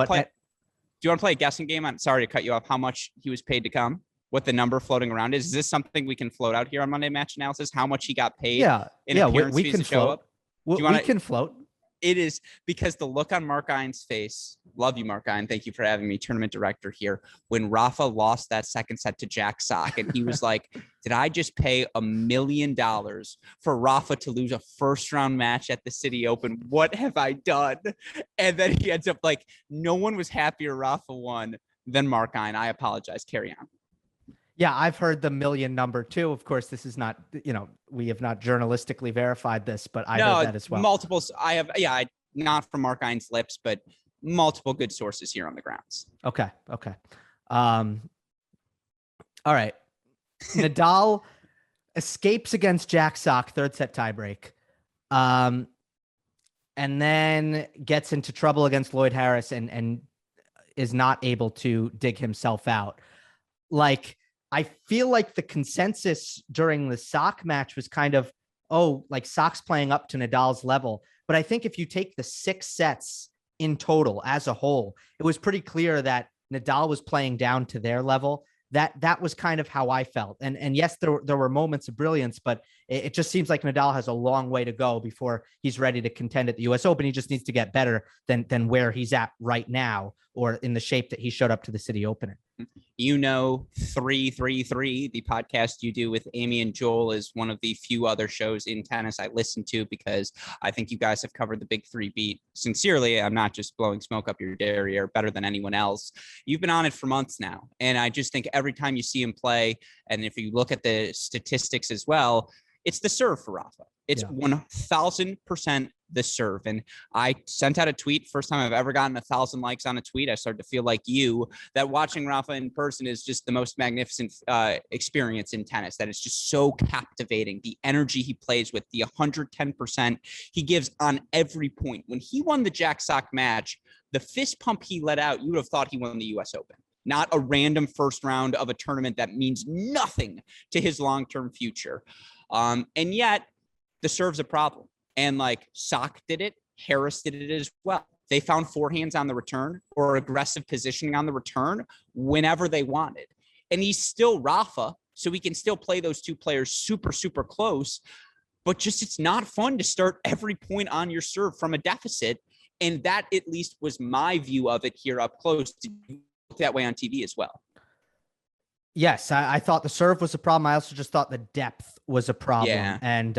you want to play a guessing game on? Sorry to cut you off. How much he was paid to come? What the number floating around is? Is this something we can float out here on Monday Match Analysis? How much he got paid? We can float. We can float. It is because the look on Mark Iron's face. Love you, Mark Iron. Thank you for having me, tournament director here. When Rafa lost that second set to Jack Sock, and he was like, "Did I just pay $1 million for Rafa to lose a first round match at the Citi Open? What have I done?" And then he ends up like, no one was happier Rafa won than Mark Iron. I apologize. Carry on. Yeah, I've heard the million number too. Of course, this is not, we have not journalistically verified this, but I heard that as well. Multiples. Not from Mark Iron's lips, but multiple good sources here on the grounds. Okay. All right. Nadal escapes against Jack Sock, third set tiebreak. And then gets into trouble against Lloyd Harris and is not able to dig himself out. Like, I feel like the consensus during the Sock match was kind of, Sock's playing up to Nadal's level. But I think if you take the 6 sets in total as a whole, it was pretty clear that Nadal was playing down to their level. That was kind of how I felt. And yes, there were moments of brilliance, but it just seems like Nadal has a long way to go before he's ready to contend at the US Open. He just needs to get better than where he's at right now, or in the shape that he showed up to the Citi Open in. 333, the podcast you do with Amy and Joel, is one of the few other shows in tennis I listen to, because I think you guys have covered the big three beat. Sincerely, I'm not just blowing smoke up your derriere, better than anyone else. You've been on it for months now. And I just think every time you see him play, and if you look at the statistics as well, it's the serve for Rafa. It's 1000% the serve. And I sent out a tweet, first time I've ever gotten 1,000 likes on a tweet. I started to feel like you, that watching Rafa in person is just the most magnificent experience in tennis, that it's just so captivating. The energy he plays with, the 110% he gives on every point. When he won the Jack Sock match, the fist pump he let out, you would have thought he won the US Open. Not a random first round of a tournament that means nothing to his long-term future. And yet the serve's a problem. And like Sock did it, Harris did it as well. They found forehands on the return or aggressive positioning on the return whenever they wanted. And he's still Rafa, so we can still play those two players super, super close. But just, it's not fun to start every point on your serve from a deficit. And that at least was my view of it here up close. Did you look that way on TV as well? Yes, I thought the serve was a problem. I also just thought the depth was a problem. Yeah. And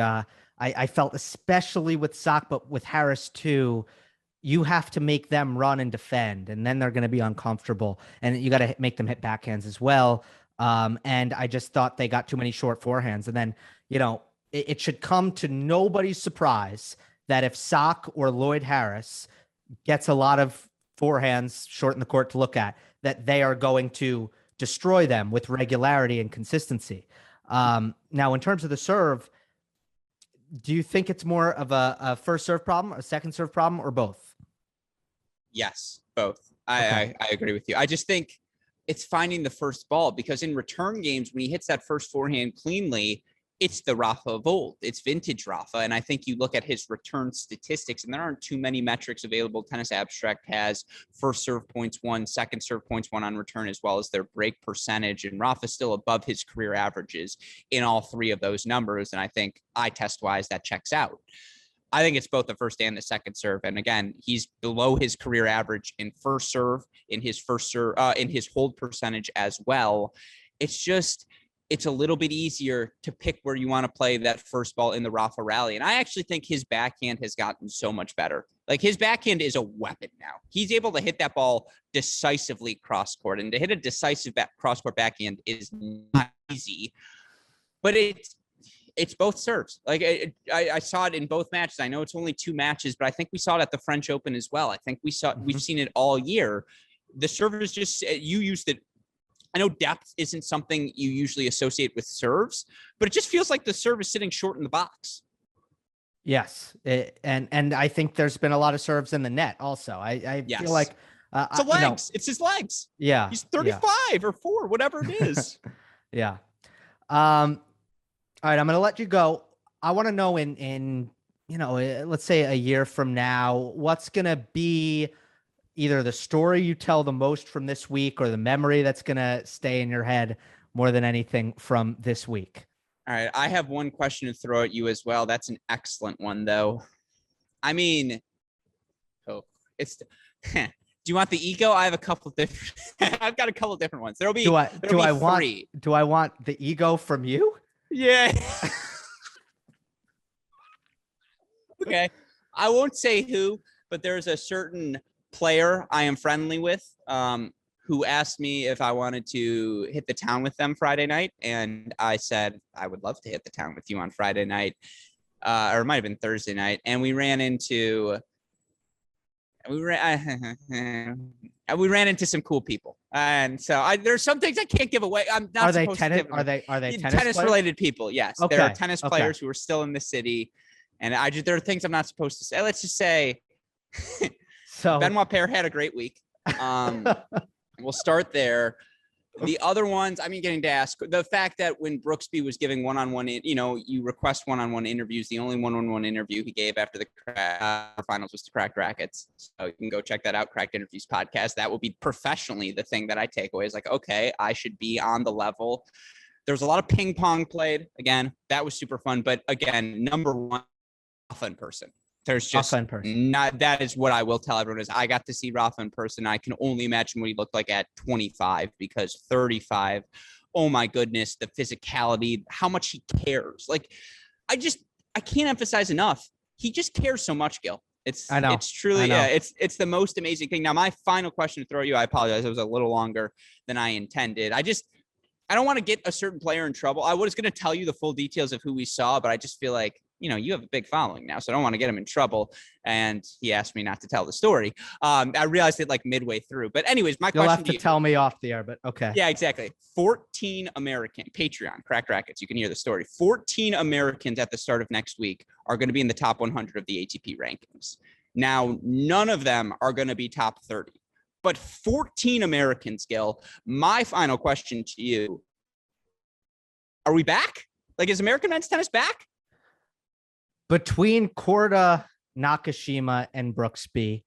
I felt, especially with Sock, but with Harris too, you have to make them run and defend, and then they're going to be uncomfortable. And you got to make them hit backhands as well. And I just thought they got too many short forehands. And then, it should come to nobody's surprise that if Sock or Lloyd Harris gets a lot of forehands short in the court to look at, that they are going to destroy them with regularity and consistency. Now, in terms of the serve, do you think it's more of a first serve problem, a second serve problem, or both? Yes, both. I agree with you. I just think it's finding the first ball, because in return games, when he hits that first forehand cleanly, it's the Rafa of old. It's vintage Rafa. And I think you look at his return statistics, and there aren't too many metrics available. Tennis Abstract has first serve points won, second serve points won on return, as well as their break percentage. And Rafa's still above his career averages in all three of those numbers. And I think eye test wise, that checks out. I think it's both the first and the second serve. And again, he's below his career average in first serve, in his hold percentage as well. It's a little bit easier to pick where you want to play that first ball in the Rafa rally. And I actually think his backhand has gotten so much better. Like, his backhand is a weapon now. He's able to hit that ball decisively cross court, and to hit a decisive cross court backhand is not easy, but it's both serves. Like, I saw it in both matches. I know it's only 2 matches, but I think we saw it at the French Open as well. I think we've seen it all year. The serve is just, you used it. I know depth isn't something you usually associate with serves, but it just feels like the serve is sitting short in the box. Yes. And I think there's been a lot of serves in the net also. I feel like it's the legs. It's his legs. Yeah. He's 35 or 4, whatever it is. Yeah. All right. I'm going to let you go. I want to know in let's say a year from now, what's going to be either the story you tell the most from this week or the memory that's going to stay in your head more than anything from this week? All right. I have one question to throw at you as well. That's an excellent one, though. I mean, it's do you want the ego? I have a couple of different I've got a couple of different ones. There'll be do I three. want the ego from you? Yeah. Okay. I won't say who, but there's a certain player I am friendly with who asked me if I wanted to hit the town with them Friday night. And I said, I would love to hit the town with you on Friday night. Or it might have been Thursday night. And we ran into some cool people. And so there's some things I can't give away. I'm not are they supposed tennis, to give are they tennis related people? Yes. Okay. There are tennis players who are still in the city. And there are things I'm not supposed to say. Let's just say so Benoit Paire had a great week. We'll start there. The other ones, I'm getting to ask the fact that when Brooksby was giving one-on-one, you request one-on-one interviews. The only one-on-one interview he gave after the finals was to Cracked Racquets. So you can go check that out. Cracked Interviews podcast. That will be professionally the thing that I take away is like, okay, I should be on the level. There was a lot of ping pong played. Again, that was super fun. But again, number one, Rafa in person. There's just not, that is what I will tell everyone is I got to see Rafa in person. I can only imagine what he looked like at 25 because 35, oh my goodness, the physicality, how much he cares. Like, I can't emphasize enough. He just cares so much, Gill. It's truly, it's the most amazing thing. Now, my final question to throw at you, I apologize. It was a little longer than I intended. I don't want to get a certain player in trouble. I was going to tell you the full details of who we saw, but I just feel like, you have a big following now, so I don't want to get him in trouble. And he asked me not to tell the story. I realized it like midway through. But anyways, You'll have to tell me off the air, but okay. Yeah, exactly. 14 American Patreon, Cracked Racquets. You can hear the story. 14 Americans at the start of next week are going to be in the top 100 of the ATP rankings. Now, none of them are going to be top 30. But 14 Americans, Gill. My final question to you. Are we back? Like, is American men's tennis back? Between Korda, Nakashima, and Brooksby,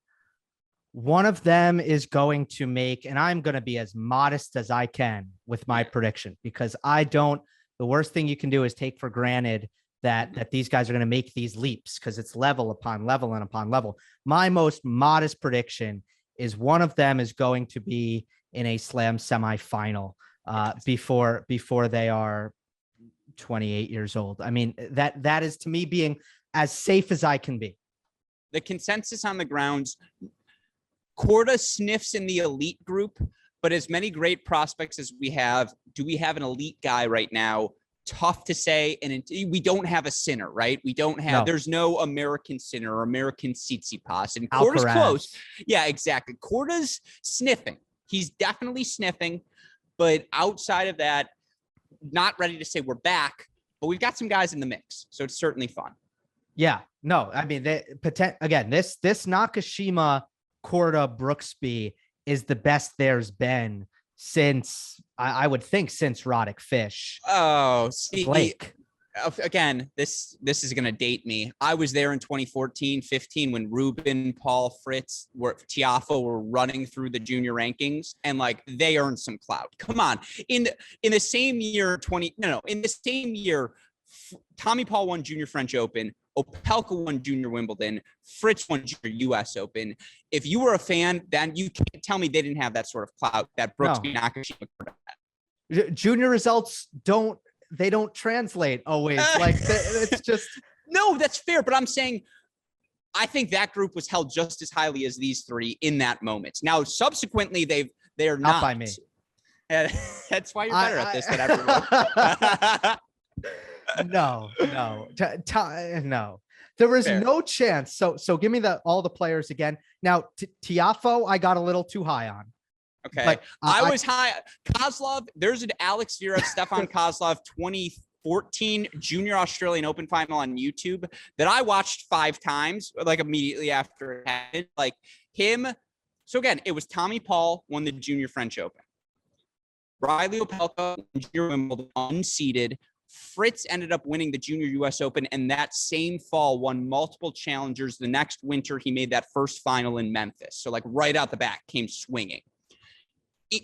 one of them is going to make, and I'm going to be as modest as I can with my prediction, because the worst thing you can do is take for granted that these guys are going to make these leaps because it's level upon level and upon level. My most modest prediction is one of them is going to be in a slam semifinal before they are 28 years old. I mean, that is to me being as safe as I can be. The consensus on the grounds, Korda sniffs in the elite group, but as many great prospects as we have, do we have an elite guy right now? Tough to say. And we don't have a Sinner, right? There's no American Sinner or American Tsitsipas. And Korda's close. Yeah, exactly. Korda's sniffing. He's definitely sniffing. But outside of that, not ready to say we're back, but we've got some guys in the mix. So it's certainly fun. Yeah, no, I mean, this Nakashima Korda Brooksby is the best there's been since I would think since Roddick Fish. Oh, see, Blake. Again, this is going to date me. I was there in 2014, 15 when Ruben, Paul, Fritz, Tiafoe were running through the junior rankings, and like they earned some clout. Come on, in the same year, in the same year, Tommy Paul won Junior French Open, Opelka won Junior Wimbledon, Fritz won Junior U.S. Open. If you were a fan, then you can't tell me they didn't have that sort of clout that Brooksby Nakashima had. Junior results don't translate always. Like it's just no, that's fair. But I'm saying, I think that group was held just as highly as these three in that moment. Now, subsequently, they're not by me. And that's why you're better at this than everyone. No. There was no chance. So give me all the players again. Now, Tiafoe, I got a little too high on. Okay. But, I was high. Kozlov, there's an Alex Zverev, Stefan Kozlov 2014 Junior Australian Open final on YouTube that I watched 5 times, like immediately after it happened. Like him. So again, it was Tommy Paul won the Junior French Open. Riley Opelka, Junior Wimbledon, unseeded. Fritz ended up winning the Junior US Open, and that same fall won multiple challengers. The next winter, he made that first final in Memphis. So like right out the back, came swinging.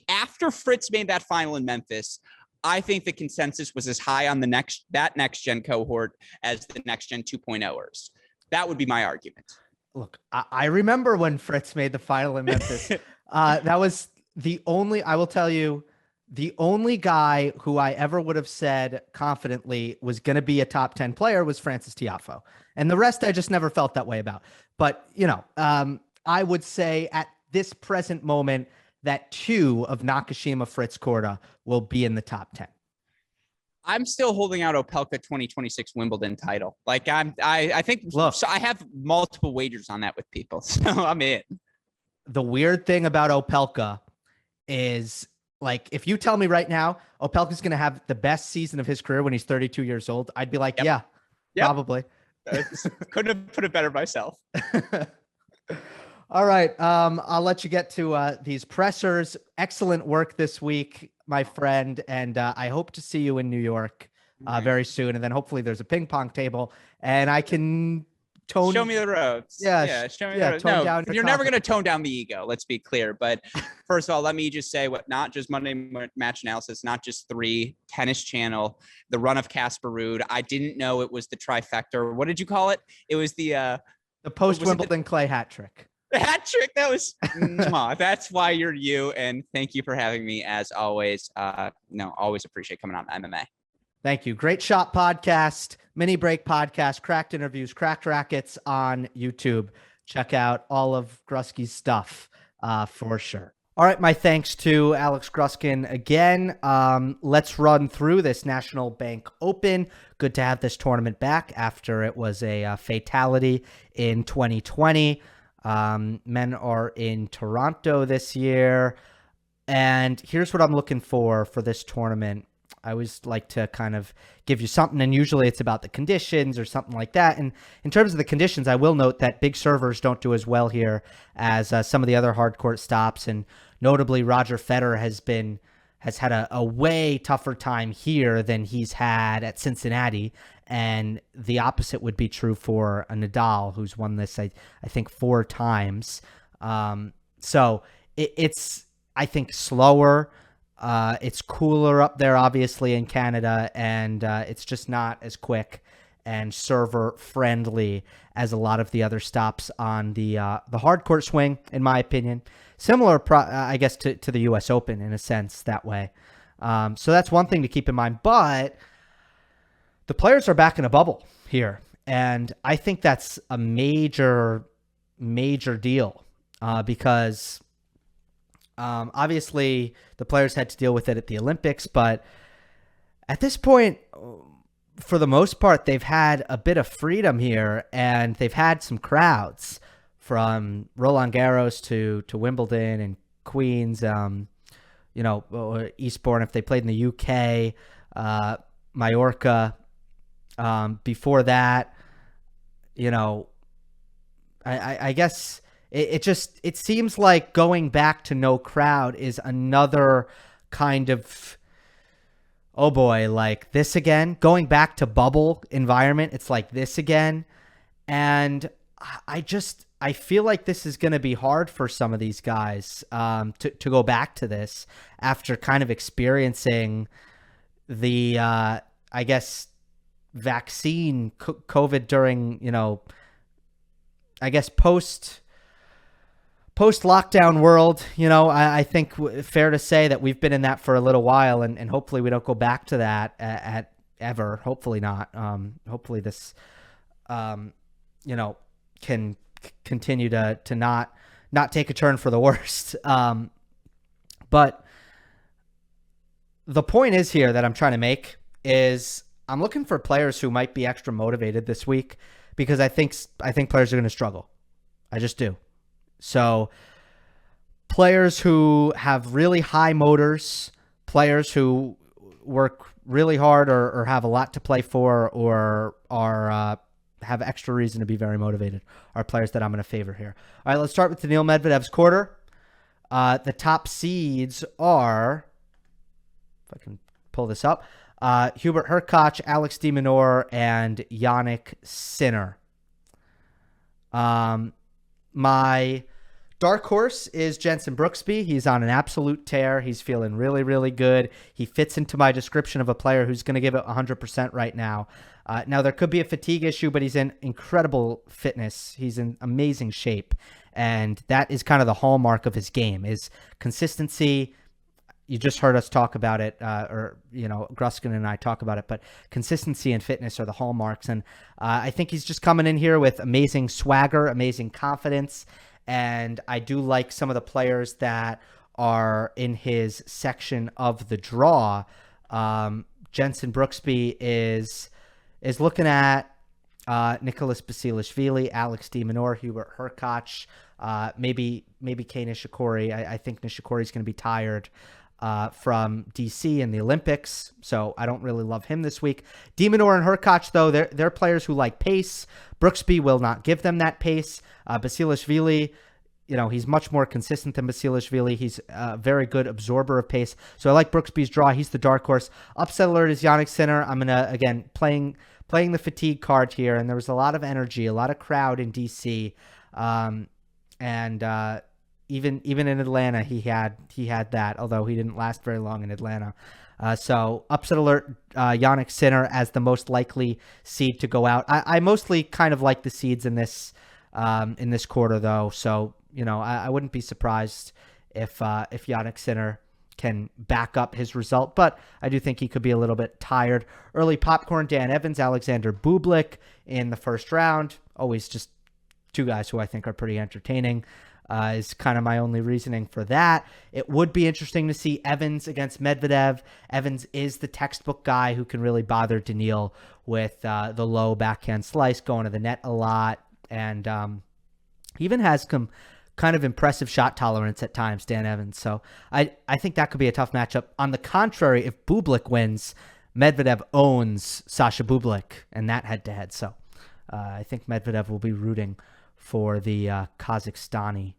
After Fritz made that final in Memphis, I think the consensus was as high on that next gen cohort as the next gen 2.0ers. That would be my argument. Look, I remember when Fritz made the final in Memphis. That was I will tell you, the only guy who I ever would have said confidently was going to be a top 10 player was Francis Tiafoe. And the rest I just never felt that way about. But, I would say at this present moment that 2 of Nakashima Fritz Korda will be in the top 10. I'm still holding out Opelka 2026 Wimbledon title. Like I think Look, so I have multiple wagers on that with people. So I'm in. The weird thing about Opelka is, like, if you tell me right now Opelka's going to have the best season of his career when he's 32 years old, I'd be like, yep. Probably. Couldn't have put it better myself. All right. I'll let you get to these pressers. Excellent work this week, my friend. And I hope to see you in New York very soon. And then hopefully there's a ping pong table and I can show me the ropes. Yeah. Show me the ropes. No, you're never going to tone down the ego. Let's be clear. But first of all, let me just say not just Monday Match Analysis, not just 3, Tennis Channel, the run of Casper Ruud. I didn't know it was the trifecta. What did you call it? It was the post Wimbledon clay hat trick. The hat trick. That was, that's why you're you. And thank you for having me as always. Always appreciate coming on MMA. Thank you. Great Shot Podcast, Mini Break Podcast, Cracked Interviews, Cracked Racquets on YouTube. Check out all of Grusky's stuff for sure. All right, my thanks to Alex Gruskin again. Let's run through this National Bank Open. Good to have this tournament back after it was a fatality in 2020. Men are in Toronto this year. And here's what I'm looking for this tournament. I always like to kind of give you something, and usually it's about the conditions or something like that. And in terms of the conditions, I will note that big servers don't do as well here as some of the other hard court stops, and notably Roger Federer has had a way tougher time here than he's had at Cincinnati, and the opposite would be true for a Nadal, who's won this I think 4 times. So it's I think slower. It's cooler up there, obviously, in Canada, and it's just not as quick and server friendly as a lot of the other stops on the hard court swing, in my opinion. Similar, I guess, to the U.S. Open in a sense that way. So that's one thing to keep in mind. But the players are back in a bubble here, and I think that's a major, major deal because obviously the players had to deal with it at the Olympics, but at this point, for the most part, they've had a bit of freedom here, and they've had some crowds from Roland Garros to Wimbledon and Queens, Eastbourne if they played in the UK, Mallorca. Before that, I guess it seems like going back to no crowd is another kind of, oh boy, like this again. Going back to bubble environment, it's like this again. And I feel like this is going to be hard for some of these guys to go back to this after kind of experiencing the, I guess, vaccine COVID during, I guess post-lockdown world. I think fair to say that we've been in that for a little while, and hopefully we don't go back to that at ever. Hopefully not. Hopefully this, can continue to not take a turn for the worst. But the point is here that I'm trying to make is I'm looking for players who might be extra motivated this week, because I think players are going to struggle. I just do. So players who have really high motors, players who work really hard or have a lot to play for or are have extra reason to be very motivated are players that I'm going to favor here. All right, let's start with Daniil Medvedev's quarter. The top seeds are, if I can pull this up, Hubert Hurkacz, Alex de Minaur, and Jannik Sinner. My dark horse is Jenson Brooksby. He's on an absolute tear. He's feeling really, really good. He fits into my description of a player who's going to give it 100% right now. Now, there could be a fatigue issue, but he's in incredible fitness. He's in amazing shape. And that is kind of the hallmark of his game, is consistency. You just heard us talk about it, Gruskin and I talk about it, but consistency and fitness are the hallmarks. And I think he's just coming in here with amazing swagger, amazing confidence. And I do like some of the players that are in his section of the draw. Jenson Brooksby is looking at Nicholas Basilashvili, Alex de Minaur, Hubert Hurkacz, maybe Kei Nishikori. I think Nishikori is going to be tired from DC in the Olympics, so I don't really love him this week. De Minaur and Hurkacz, though, they're players who like pace. Brooksby will not give them that pace. Basilashvili, he's much more consistent than Basilashvili. He's a very good absorber of pace. So I like Brooksby's draw. He's the dark horse. Upset alert is Jannik Sinner. I'm going to, again, playing the fatigue card here, and there was a lot of energy, a lot of crowd in DC. Even in Atlanta, he had that, although he didn't last very long in Atlanta. So upset alert, Jannik Sinner as the most likely seed to go out. I mostly kind of like the seeds in this quarter, though. So I wouldn't be surprised if Jannik Sinner can back up his result, but I do think he could be a little bit tired. Early popcorn: Dan Evans, Alexander Bublik in the first round. Always just two guys who I think are pretty entertaining. Is kind of my only reasoning for that. It would be interesting to see Evans against Medvedev. Evans is the textbook guy who can really bother Daniil with the low backhand slice, going to the net a lot, and he even has some kind of impressive shot tolerance at times, Dan Evans. So I think that could be a tough matchup. On the contrary, if Bublik wins, Medvedev owns Sasha Bublik and that head-to-head. So I think Medvedev will be rooting for the Kazakhstani.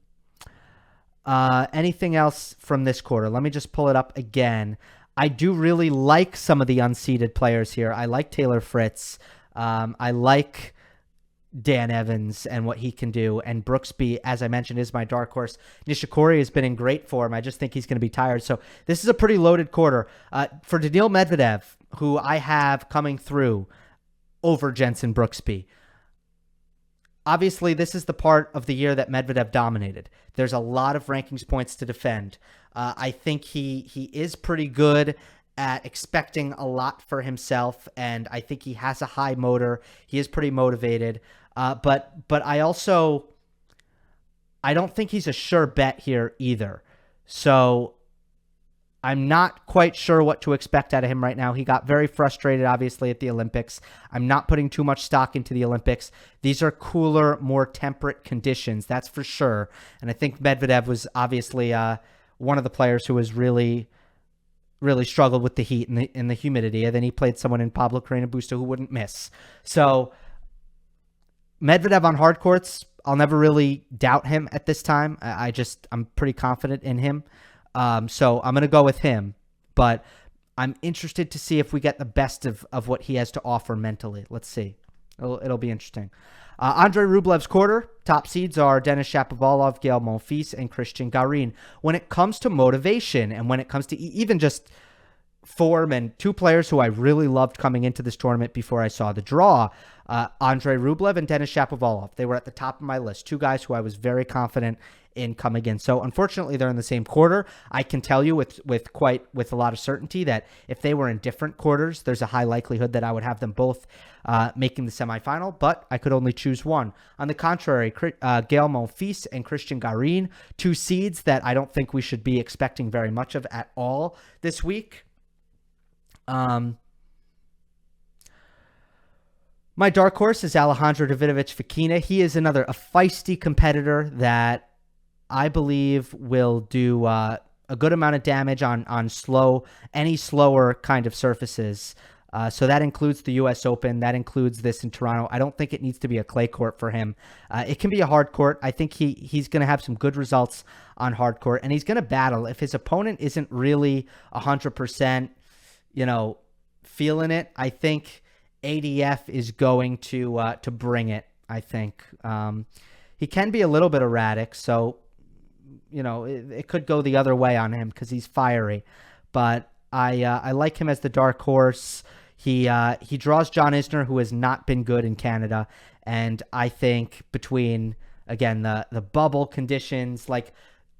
Anything else from this quarter? Let me just pull it up again. I do really like some of the unseeded players here. I like Taylor Fritz. I like Dan Evans and what he can do. And Brooksby, as I mentioned, is my dark horse. Nishikori has been in great form. I just think he's going to be tired. So this is a pretty loaded quarter. For Daniil Medvedev, who I have coming through over Jenson Brooksby, obviously, this is the part of the year that Medvedev dominated. There's a lot of rankings points to defend. I think he is pretty good at expecting a lot for himself, and I think he has a high motor. He is pretty motivated. But I don't think he's a sure bet here either. So I'm not quite sure what to expect out of him right now. He got very frustrated, obviously, at the Olympics. I'm not putting too much stock into the Olympics. These are cooler, more temperate conditions, that's for sure. And I think Medvedev was obviously one of the players who was really, really struggled with the heat and the humidity. And then he played someone in Pablo Carreño Busta who wouldn't miss. So Medvedev on hard courts, I'll never really doubt him at this time. I'm pretty confident in him. So I'm going to go with him, but I'm interested to see if we get the best of what he has to offer mentally. Let's see. It'll be interesting. Andrey Rublev's quarter. Top seeds are Denis Shapovalov, Gael Monfils, and Cristian Garin. When it comes to motivation and when it comes to even just form, and two players who I really loved coming into this tournament before I saw the draw, Andrey Rublev and Denis Shapovalov. They were at the top of my list. Two guys who I was very confident in coming in. So unfortunately, they're in the same quarter. I can tell you with a lot of certainty that if they were in different quarters, there's a high likelihood that I would have them both making the semifinal, but I could only choose one. On the contrary, Gael Monfils and Cristian Garin, two seeds that I don't think we should be expecting very much of at all this week. My dark horse is Alejandro Davidovich Fokina. He is a feisty competitor that I believe will do a good amount of damage on any slower kind of surfaces. So that includes the U.S. Open. That includes this in Toronto. I don't think it needs to be a clay court for him. It can be a hard court. I think he's going to have some good results on hard court, and he's going to battle. If his opponent isn't really 100%, feeling it. I think ADF is going to bring it. I think he can be a little bit erratic, so it could go the other way on him because he's fiery. But I like him as the dark horse. He draws John Isner, who has not been good in Canada, and I think between again the bubble conditions, like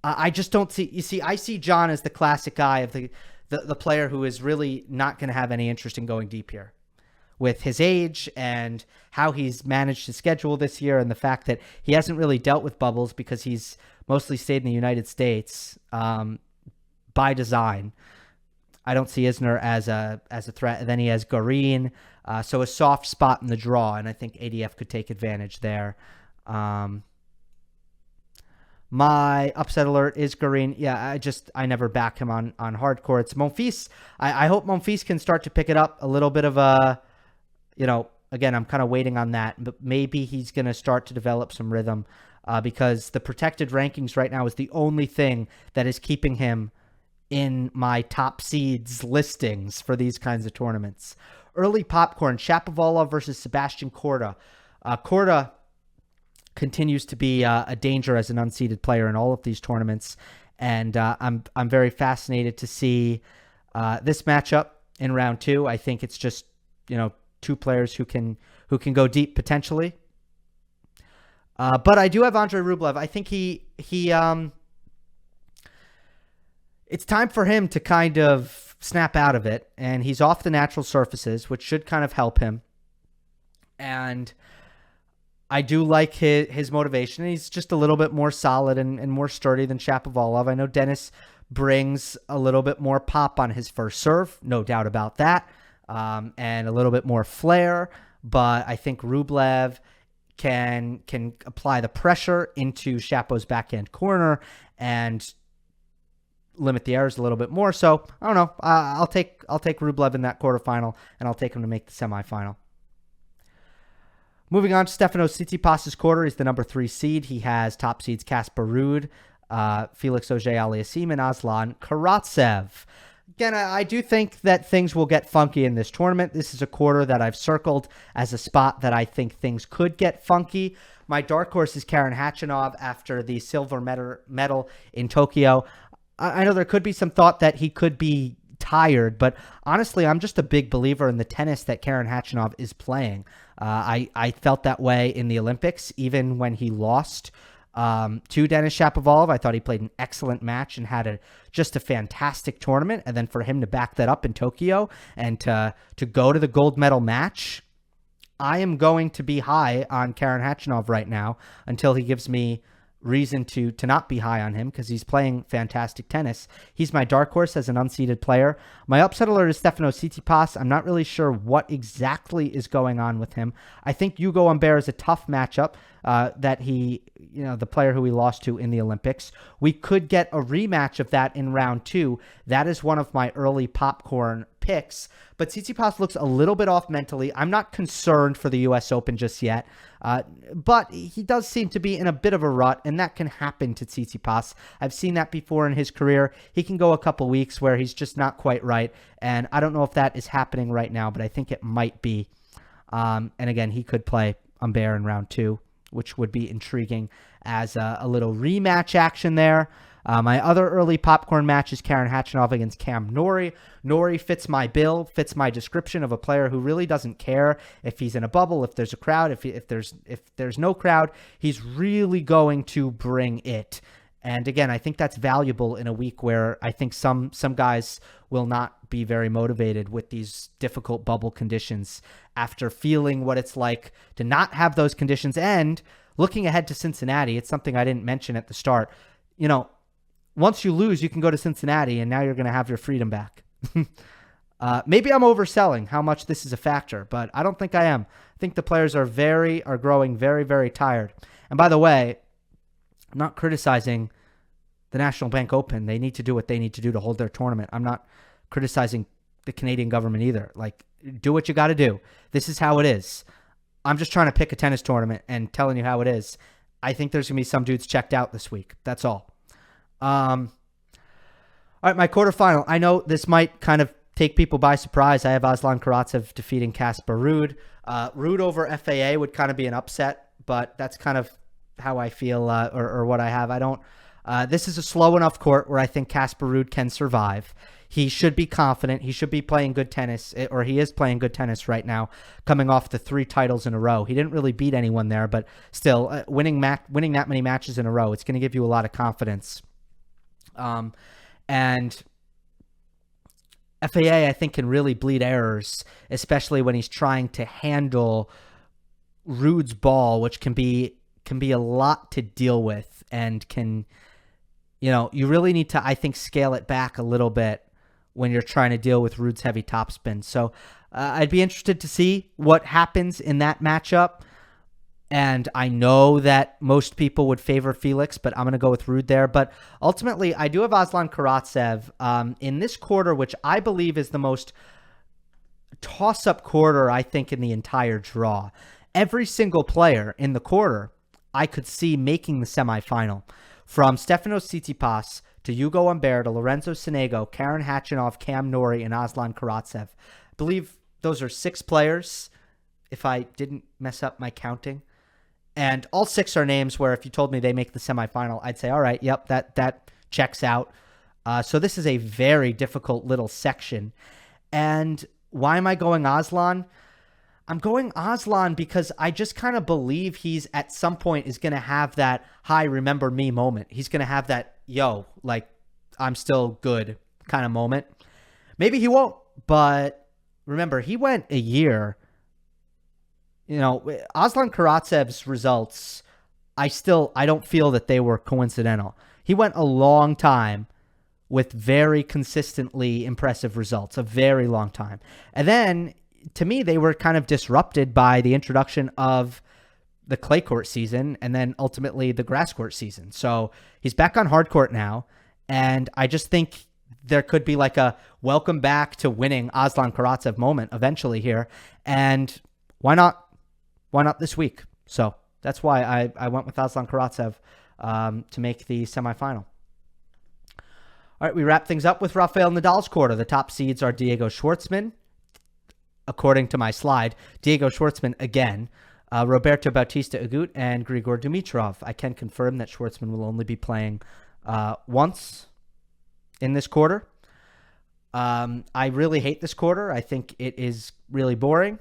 I just don't see. You see, I see John as the classic guy of the player who is really not going to have any interest in going deep here. With his age and how he's managed his schedule this year, and the fact that he hasn't really dealt with bubbles because he's mostly stayed in the United States by design. I don't see Isner as a threat. And then he has Garin, so a soft spot in the draw, and I think ADF could take advantage there. My upset alert is Garin. Yeah, I never back him on hardcore. It's Monfils. I hope Monfils can start to pick it up a little bit of a, again, I'm kind of waiting on that, but maybe he's going to start to develop some rhythm because the protected rankings right now is the only thing that is keeping him in my top seeds listings for these kinds of tournaments. Early popcorn, Shapovalov versus Sebastian Korda. Korda continues to be a danger as an unseeded player in all of these tournaments, and I'm very fascinated to see this matchup in round 2. I think it's just two players who can go deep potentially. But I do have Andrey Rublev. I think he it's time for him to kind of snap out of it, and he's off the natural surfaces, which should kind of help him. And I do like his motivation. He's just a little bit more solid and more sturdy than Shapovalov. I know Dennis brings a little bit more pop on his first serve, no doubt about that, and a little bit more flair. But I think Rublev can apply the pressure into Shapo's backhand corner and limit the errors a little bit more. So I don't know. I'll take Rublev in that quarterfinal, and I'll take him to make the semifinal. Moving on to Stefanos Tsitsipas' quarter. He's the number 3 seed. He has top seeds Casper Ruud, Felix Auger-Aliassime, and Aslan Karatsev. Again, I do think that things will get funky in this tournament. This is a quarter that I've circled as a spot that I think things could get funky. My dark horse is Karen Khachanov after the silver medal in Tokyo. I know there could be some thought that he could be tired, but honestly, I'm just a big believer in the tennis that Karen Khachanov is playing. I felt that way in the Olympics, even when he lost to Denis Shapovalov. I thought he played an excellent match and had just a fantastic tournament. And then for him to back that up in Tokyo and to go to the gold medal match, I am going to be high on Karen Khachanov right now until he gives me reason to not be high on him because he's playing fantastic tennis. He's my dark horse as an unseeded player. My upset alert is Stefanos Tsitsipas. I'm not really sure what exactly is going on with him. I think Hugo Humbert is a tough matchup that he, the player who he lost to in the Olympics. We could get a rematch of that in round 2. That is one of my early popcorn picks, but Tsitsipas looks a little bit off mentally. I'm not concerned for the U.S. Open just yet, but he does seem to be in a bit of a rut, and that can happen to Tsitsipas. I've seen that before in his career. He can go a couple weeks where he's just not quite right, and I don't know if that is happening right now, but I think it might be. And again, he could play Humbert in round 2, which would be intriguing as a little rematch action there. My other early popcorn match is Karen Khachanov against Cam Norrie. Norrie fits my bill, fits my description of a player who really doesn't care if he's in a bubble, if there's a crowd, if there's no crowd. He's really going to bring it. And again, I think that's valuable in a week where I think some guys will not be very motivated with these difficult bubble conditions after feeling what it's like to not have those conditions. And looking ahead to Cincinnati, it's something I didn't mention at the start. Once you lose, you can go to Cincinnati, and now you're going to have your freedom back. Maybe I'm overselling how much this is a factor, but I don't think I am. I think the players are growing very, very tired. And by the way, I'm not criticizing the National Bank Open. They need to do what they need to do to hold their tournament. I'm not criticizing the Canadian government either. Like, do what you got to do. This is how it is. I'm just trying to pick a tennis tournament and telling you how it is. I think there's going to be some dudes checked out this week. That's all. All right, my quarterfinal. I know this might kind of take people by surprise. I have Aslan Karatsev defeating Casper Ruud. Ruud over FAA would kind of be an upset, but that's kind of how I feel or what I have. I don't. This is a slow enough court where I think Casper Ruud can survive. He should be confident. He should be playing good tennis, or he is playing good tennis right now, coming off the 3 titles in a row. He didn't really beat anyone there, but still, winning that many matches in a row, it's going to give you a lot of confidence. And FAA, I think, can really bleed errors, especially when he's trying to handle Ruud's ball, which can be a lot to deal with, and can, you really need to, I think, scale it back a little bit when you're trying to deal with Ruud's heavy topspin. So I'd be interested to see what happens in that matchup. And I know that most people would favor Felix, but I'm going to go with Ruud there. But ultimately, I do have Aslan Karatsev in this quarter, which I believe is the most toss-up quarter, I think, in the entire draw. Every single player in the quarter I could see making the semifinal. From Stefanos Tsitsipas to Hugo Humbert to Lorenzo Sonego, Karen Khachanov, Cam Norrie, and Aslan Karatsev. I believe those are 6 players, if I didn't mess up my counting. And all 6 are names where if you told me they make the semifinal, I'd say, all right, yep, that checks out. So this is a very difficult little section. And why am I going Aslan? I'm going Aslan because I just kind of believe he's at some point is going to have that hi, remember me moment. He's going to have that, yo, like, I'm still good kind of moment. Maybe he won't, but remember, he went a year. Aslan Karatsev's results, I don't feel that they were coincidental. He went a long time with very consistently impressive results, a very long time. And then, to me, they were kind of disrupted by the introduction of the clay court season and then ultimately the grass court season. So he's back on hard court now. And I just think there could be like a welcome back to winning Aslan Karatsev moment eventually here. And why not this week? So that's why I went with Aslan Karatsev to make the semifinal. All right, we wrap things up with Rafael Nadal's quarter. The top seeds are Diego Schwartzman, according to my slide, Diego Schwartzman again, Roberto Bautista Agut, and Grigor Dimitrov. I can confirm that Schwartzman will only be playing once in this quarter. I really hate this quarter. I think it is really boring.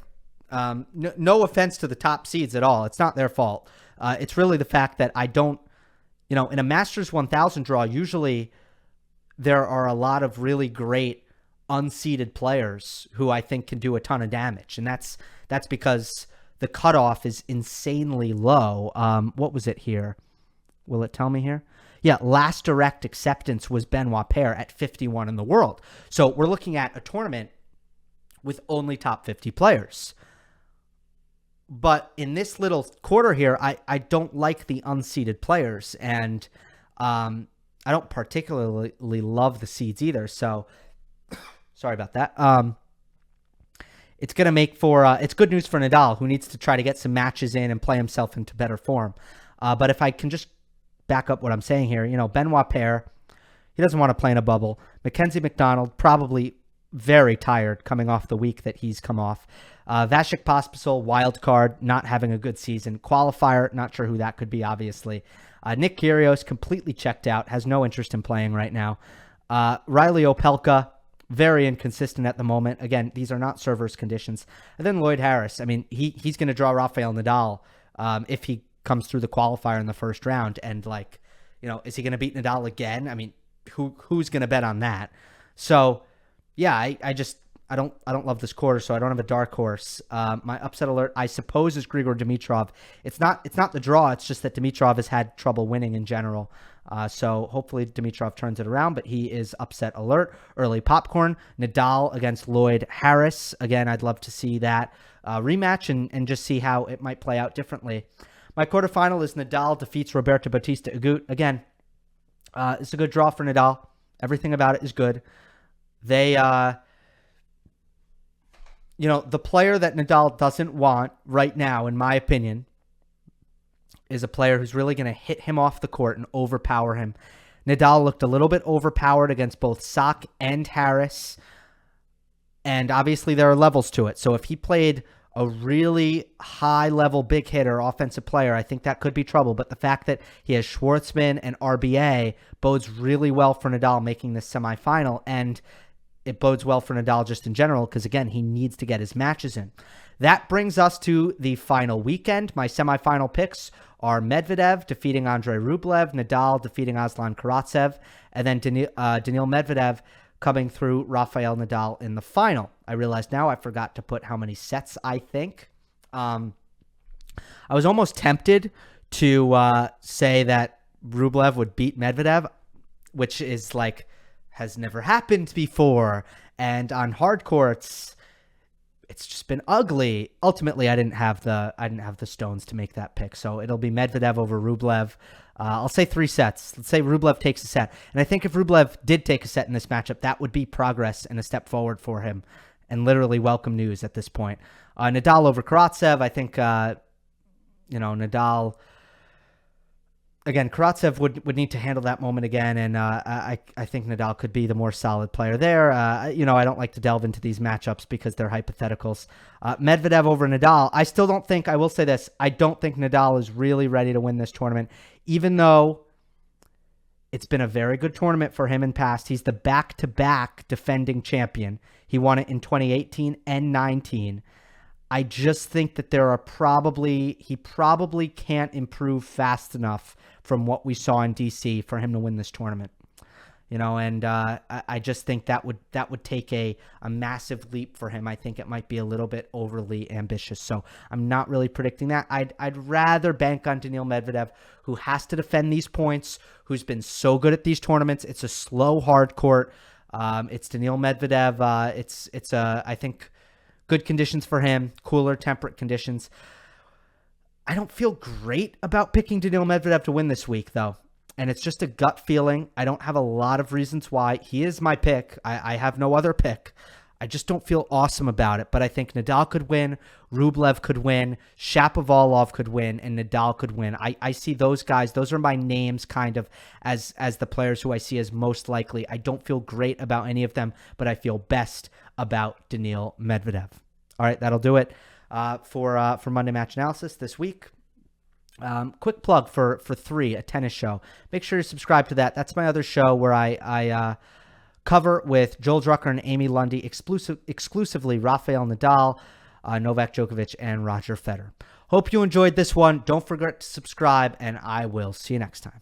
No offense to the top seeds at all. It's not their fault. It's really the fact that I don't, in a Masters 1000 draw, usually there are a lot of really great unseeded players who I think can do a ton of damage. And that's because the cutoff is insanely low. What was it here? Will it tell me here? Yeah, last direct acceptance was Benoit Paire at 51 in the world. So we're looking at a tournament with only top 50 players. But in this little quarter here, I don't like the unseeded players. And I don't particularly love the seeds either. So sorry about that. It's going to make for, it's good news for Nadal, who needs to try to get some matches in and play himself into better form. But if I can just back up what I'm saying here, Benoit Paire, he doesn't want to play in a bubble. Mackenzie McDonald, probably very tired coming off the week that he's come off. Vasek Pospisil, wild card, not having a good season. Qualifier, not sure who that could be, obviously. Nick Kyrgios, completely checked out, has no interest in playing right now. Riley Opelka, very inconsistent at the moment. Again, these are not servers conditions. And then Lloyd Harris. I mean, he's going to draw Rafael Nadal if he comes through the qualifier in the first round. And is he going to beat Nadal again? I mean, who's going to bet on that? So, yeah, I don't love this quarter, so I don't have a dark horse. My upset alert, I suppose, is Grigor Dimitrov. It's not the draw. It's just that Dimitrov has had trouble winning in general. So hopefully Dimitrov turns it around, but he is upset alert. Early popcorn, Nadal against Lloyd Harris. Again, I'd love to see that rematch and just see how it might play out differently. My quarterfinal is Nadal defeats Roberto Bautista Agut. Again, it's a good draw for Nadal. Everything about it is good. They, the player that Nadal doesn't want right now, in my opinion, is a player who's really going to hit him off the court and overpower him. Nadal looked a little bit overpowered against both Sock and Harris. And obviously there are levels to it. So if he played a really high-level big hitter, offensive player, I think that could be trouble. But the fact that he has Schwartzman and RBA bodes really well for Nadal making this semifinal, and it bodes well for Nadal just in general because, again, he needs to get his matches in. That brings us to the final weekend. My semifinal picks are Medvedev defeating Andrey Rublev, Nadal defeating Aslan Karatsev, and then Daniil Medvedev coming through Rafael Nadal in the final. I realize now I forgot to put how many sets I think. I was almost tempted to say that Rublev would beat Medvedev, which is like has never happened before. And on hard courts, it's just been ugly. Ultimately, I didn't have the stones to make that pick, so it'll be Medvedev over Rublev. I'll say 3 sets. Let's say Rublev takes a set. And I think if Rublev did take a set in this matchup, that would be progress and a step forward for him and literally welcome news at this point. Nadal over Karatsev, I think, Nadal... Again, Karatsev would need to handle that moment again, and I think Nadal could be the more solid player there. I don't like to delve into these matchups because they're hypotheticals. Medvedev over Nadal, I will say this, I don't think Nadal is really ready to win this tournament, even though it's been a very good tournament for him in past. He's the back-to-back defending champion. He won it in 2018 and 19. I just think that he probably can't improve fast enough from what we saw in DC for him to win this tournament. And I just think that would take a massive leap for him. I think it might be a little bit overly ambitious. So I'm not really predicting that. I'd rather bank on Daniil Medvedev, who has to defend these points, who's been so good at these tournaments. It's a slow, hard court. It's Daniil Medvedev. I think good conditions for him, cooler, temperate conditions. I don't feel great about picking Daniil Medvedev to win this week, though. And it's just a gut feeling. I don't have a lot of reasons why. He is my pick. I have no other pick. I just don't feel awesome about it. But I think Nadal could win, Rublev could win, Shapovalov could win, and Nadal could win. I see those guys. Those are my names kind of as the players who I see as most likely. I don't feel great about any of them, but I feel best about Daniil Medvedev. All right, that'll do it for Monday Match Analysis this week. Quick plug for 3, a tennis show. Make sure you subscribe to that. That's my other show where I cover with Joel Drucker and Amy Lundy exclusively Rafael Nadal, Novak Djokovic, and Roger Federer. Hope you enjoyed this one. Don't forget to subscribe, and I will see you next time.